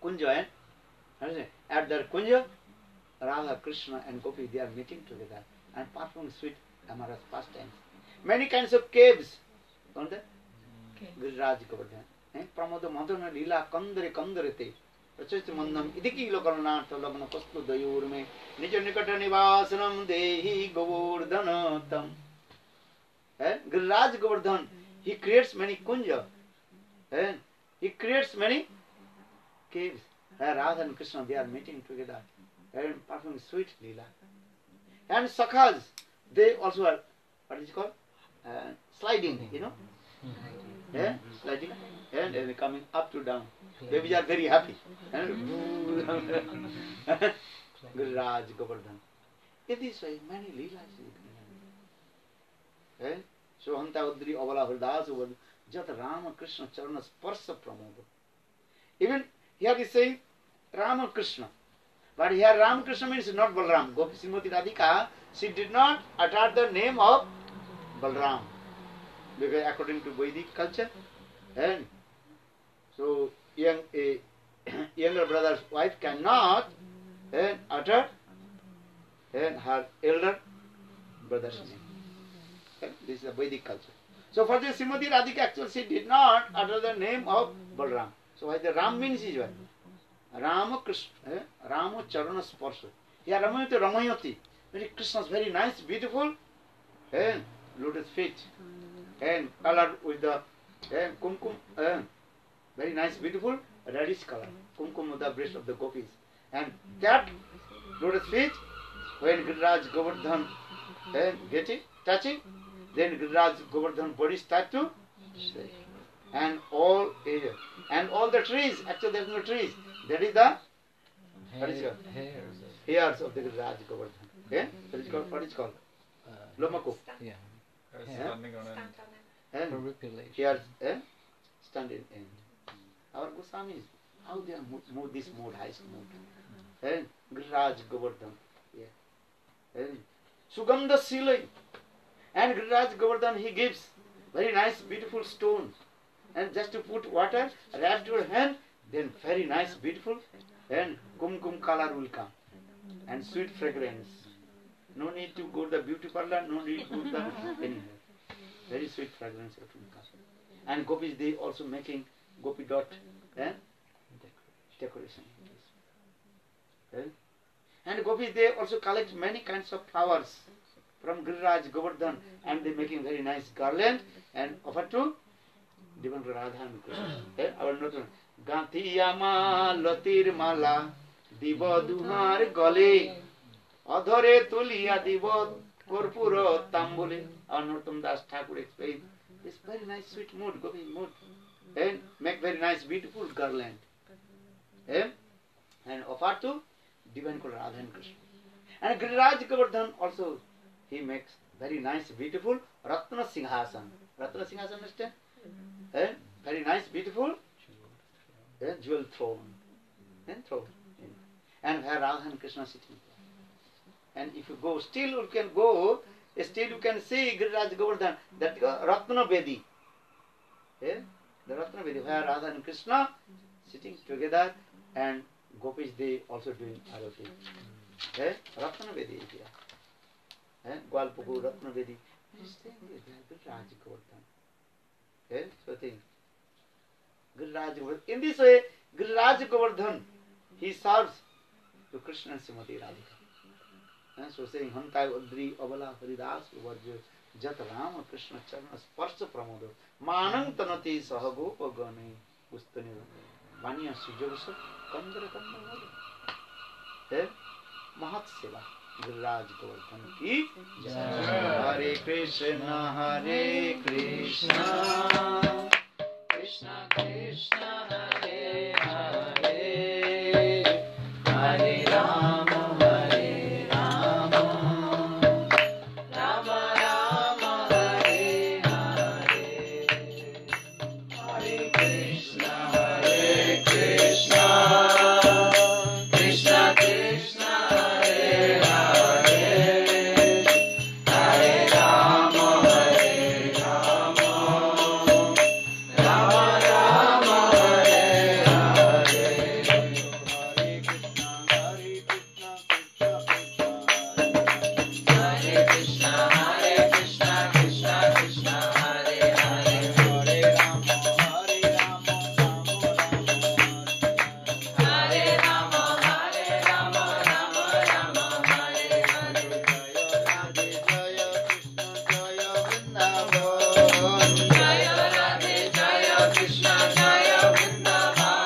kunja. At their kunja, Radha, Krishna and Gopi, they are meeting together and performing sweet amorous pastimes. Many kinds of caves on the Giriraj Govardhan. Pramoda Madhana Lila Kandare Kandarete. Prachastamandam Idiki Lokalanath Lavana Kostu Dayurme Nijo Nikata Nivasanam Dehi Govardhanatam. Giriraj Govardhan, he creates many kunja. He creates many caves. Radha and Krishna, they are meeting together and performing sweet lila. And sakhas, they also are, what is it called? Sliding, you know? Sliding. And they coming up to down. Babies are very happy. Giriraj Govardhan. In this way, many leelas. So Hanta Udri Avala Huldas over Jat Rama Krishna Charana Sparsa Pramoda. Even here is saying Rama Krishna. But here Ramakrishna means not Balram. Gopi Srimati Radhika, she did not utter the name of Balram, because according to Vedic culture, and so younger brother's wife cannot utter her elder brother's name. And this is a Vedic culture. So for this Srimati Radhika, actually she did not utter the name of Balram. So why the Ram means is what? Rama Krishna, Rama Charana Sparsha. Here Ramayati Ramayati. Very Krishna's very nice, beautiful, and lotus feet, and colored with the kumkum, very nice, beautiful reddish color. Kumkum of the breast of the gopis. And that lotus feet, when Giriraj Govardhan get it, touch it, then Giriraj Govardhan body start to shake. And all the trees, actually there is no trees, that is the hairs of the Giriraj Govardhan. What is called? Lomaku. Yeah. Standing on And Peripulation. hairs standing in. Our Goswamis, how they move this mode, highest mode. And Giriraj Govardhan. Yeah. And Sugandha Silai. And Giriraj Govardhan, he gives very nice, beautiful stones. And just to put water, wrap your hand, then very nice, beautiful, and kumkum color will come. And sweet fragrance. No need to go to the beauty parlor, no need to go to the anywhere. Very sweet fragrance will come. And gopis, they also making gopi dot decoration. And gopis, they also collect many kinds of flowers from Giriraj Govardhan, and they making very nice garland and offer to Divan Radha and Krishna. Our note, Gantiyama Latir Mala Diva Duhar Gale Adhare Tuliya Diva Korpuro Tambule. Our Notam Das Thakur explained this very nice sweet mood, gopi mood, and make very nice beautiful garland, and offer to Divan Radha and Krishna. And Giriraj Govardhan also, he makes very nice beautiful Ratna Singhasan. Ratna Singhasan, understand? Very nice, beautiful jewel throne. And where Radha and Krishna sitting. And if you go, still you can go, still you can see Giriraj Govardhan, that Ratna Vedi. The Ratna Vedi, where Radha and Krishna sitting together, and gopis, they also doing arati. Ratna Vedi is here. Gwalpuku Ratna Vedi. Giriraj Govardhan. So think Giriraj Govardhan. In this way, Giriraj Govardhan, he serves to Krishna and Srimati Radhika. So saying Hantai Adri Abala Haridas Varjo Jat Rama Krishna Charna Sparsha Pramodo Manang Tanati Sahagopa Gane Ustani Vanya Sujavasa Kandra Kandra Mahat Seva Giriraj Govardhan ki Jai. Hare Krishna Krishna Krishna Hare Hare Hare Rama Hare Rama Rama Rama Hare Hare Hare Krishna Krishna Krishna Hare Hare Hare Rama Hare Rama Rama Rama Hare Hare Hare Krishna Hare Krishna Krishna Krishna Hare Hare Hare Rama Hare Rama Rama Rama Hare Hare Jaya Radhe Jaya Krishna Jaya Vrindavan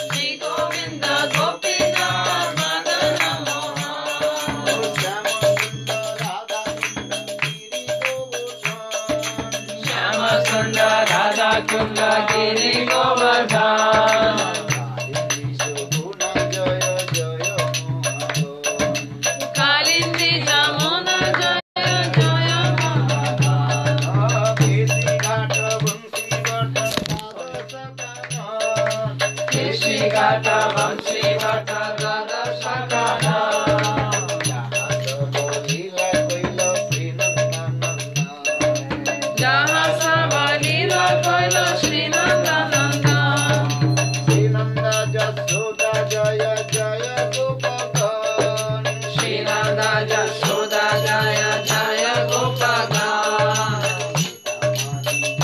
Shri Govinda Gopinath Madana Mohan Shyama Sundar Radha Kunda Giri Govardhan Kalindi Jamuna Jaya Jaya Mohan Gata Vansi Bhatta Gada Sakana Jaha Savalila Koila Sri Nanda Nanda Sri Nanda Jasoda Jaya Jaya Gopagan Sri Nanda Jasoda Jaya Jaya Gopagan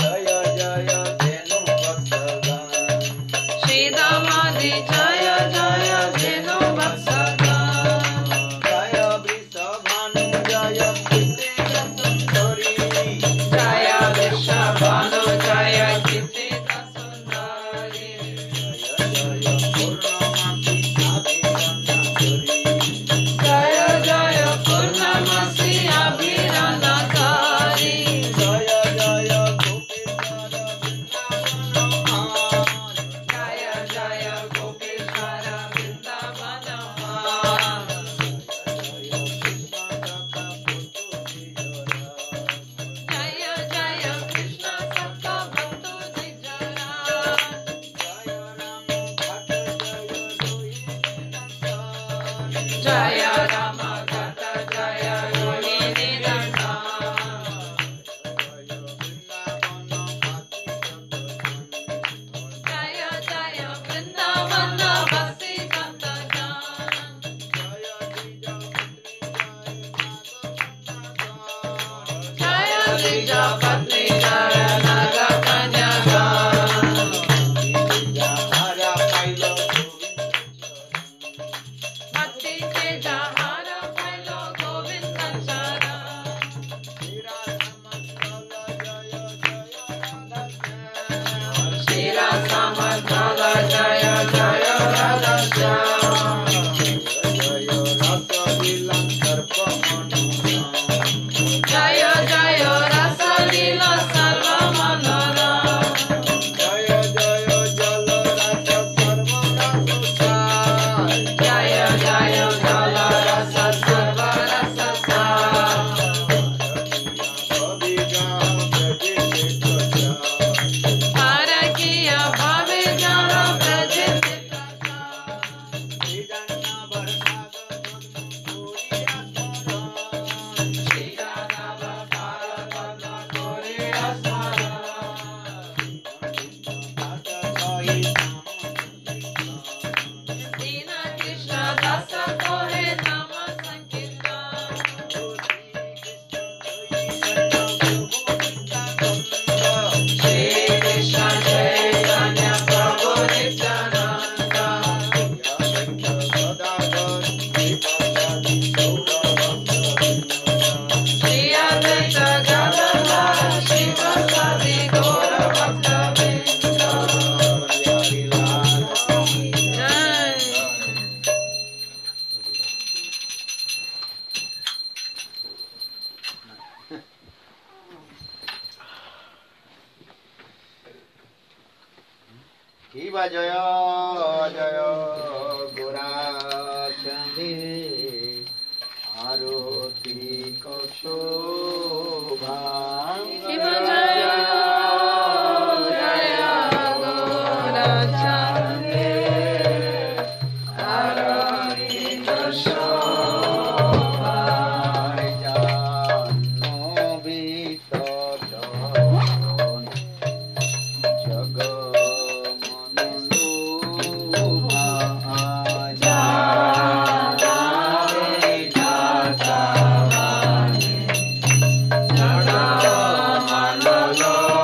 Jaya Jaya Dhenu Vatsagan Sri Damadi Jaya Jaya Dhenu Vatsagan Jaya Vrishabhanu Jaya Kitita Sundari Jaya Vrishabhanu Jaya Kitita Sundari Jaya Jaya Purnamasi Abhiranakari Jaya Jaya Gopeshwara Jaya Jaya Gopeshwara Vrindavana Jaya Jaya Krishna Sakta Bhaktu Dijara Jaya Rama Gata Jaya Rohini Nanda Jaya Jaya Vrindavana Vasi Gata Jaya Lija Patni Jaya Naga Kanyaga Bhakti Teja Hara Pailo Govinda Chara Shira Samadhala Jaya Jaya Radha Shyam Jaya Jaya Rasa Lila Sarva Manora Jaya Jaya Jala Rasa Sarva Rasa Jaya Jaya Jala Rasa Sarva Rasa Harakiya Bhave Jaha Prajit Dina Krishna Dasa Kohe Nama Sankirtan Shri Krishna Chaitanya Prabhu Nityananda Shri Advaita Gadadhara Srivasadi Gaura Bhakta-vrinda Jai Kiva Jaya Jaya Gora Chandi Aroti Koshobha Shiva Jaya Jaya Gaura Chande Arati Koshobha Jano Vita Jan Jagamanu Jaya Jaya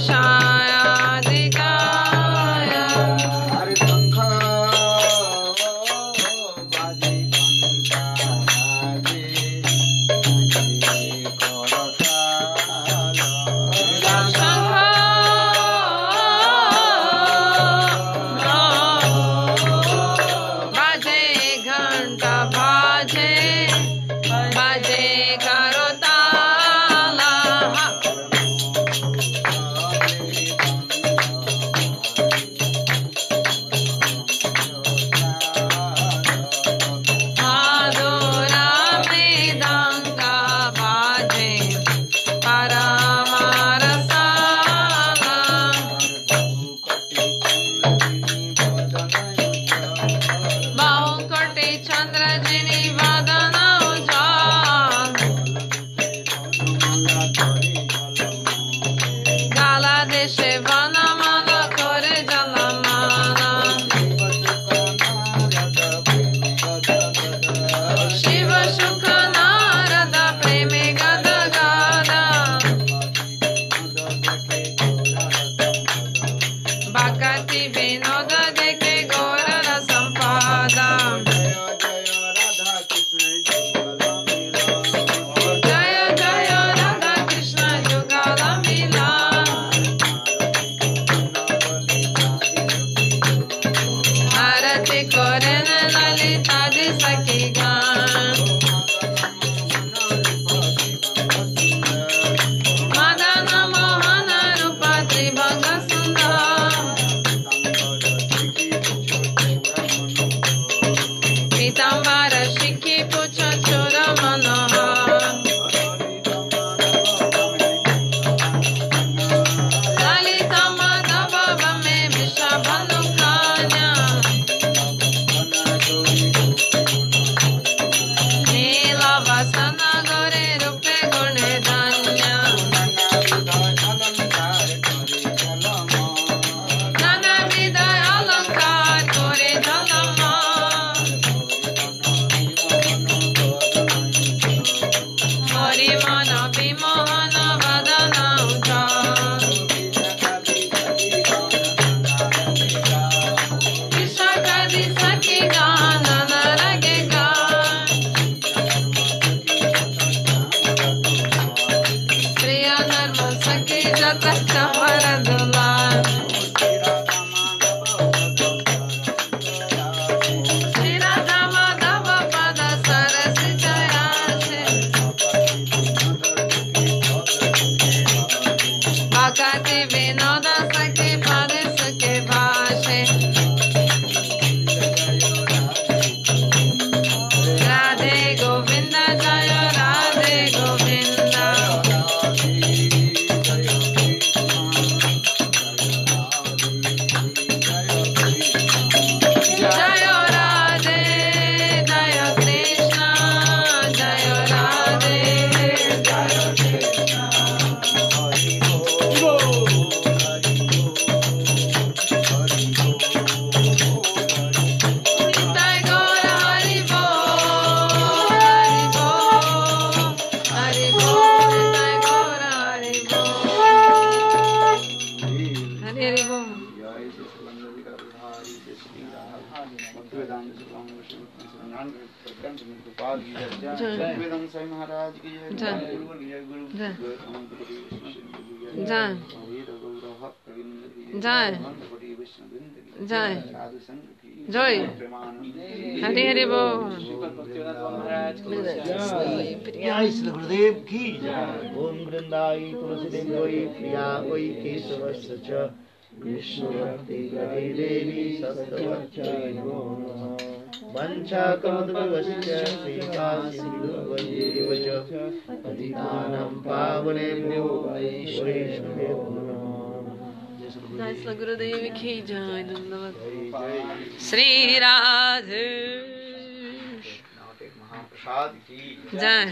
कषायाधिकाय हरे शंख बाजे घंटा बाजे करताल बाजे घंटा बाजे बाजे करताल माधुरा मृदंग बाजे परमारसाल बहुकोटि चंद्र जिनि वदन उज्ज्वल गाला देशे वनमाल करे जलमाला शिव सुख नारद प्रेमे गद गादा भक्ति विनोद देखे गौर संपादा जय जय राधा कृष्ण जुगल मिला आरती करेन ललिता जी सखी गान मदन मोहन रूप त्रिभंग सुंदर पीताम्बर शिखी पुछ चोर मनोहर ललिता माधव में विषभनु कान्या नीला वसन गोरे रूपे गुणे धन्य नाना विध अलंकार करे जलमा हरि मन विमोहन वदन उज्ज्वल विशाखदि सखी गान नरगे गान प्रिय धर्म सखी जत कमर दुलार श्री राधा माधव पद सरस जयासे भक्ति विनोद सखी पद सखे भाषे राधे गोविंद जय राधे गोविंद जय राधे जय कृष्ण जय राधे जय कृष्ण निताय गौर हरि बोल हरि बोल निताय गौर हरि बोल हरि हरि बोल जय श्री सुंदरी का बिहारी जय श्री राधा भक्तिवेदांत स्वामी गोपाल की जय जय वेदांत साईं महाराज की जय जय। गुरु जय। अनंतपति विष्णु सिंह की जय। जय वीर गौर भक्त गोविंद की जय। अनंतपति विष्णु बिंद की जय। साधु संघ की जय। प्रेमानंद की हरि हरि बोल जय श्री गुरुदेव की जय ओम वृंदाई तुलसीदेव गोई प्रिया गोई केशवस्य च विष्णु भक्ति गति देवी सत्यवच्चाय नमो नमः वंशाकमदभवश्च श्रीकासिन्धुवैव च पतितानां पावनेभ्यो वैष्णवेभ्यो नमः जय श्री गुरुदेव की जय धन्यवाद श्री राधे महाप्रसाद की जय।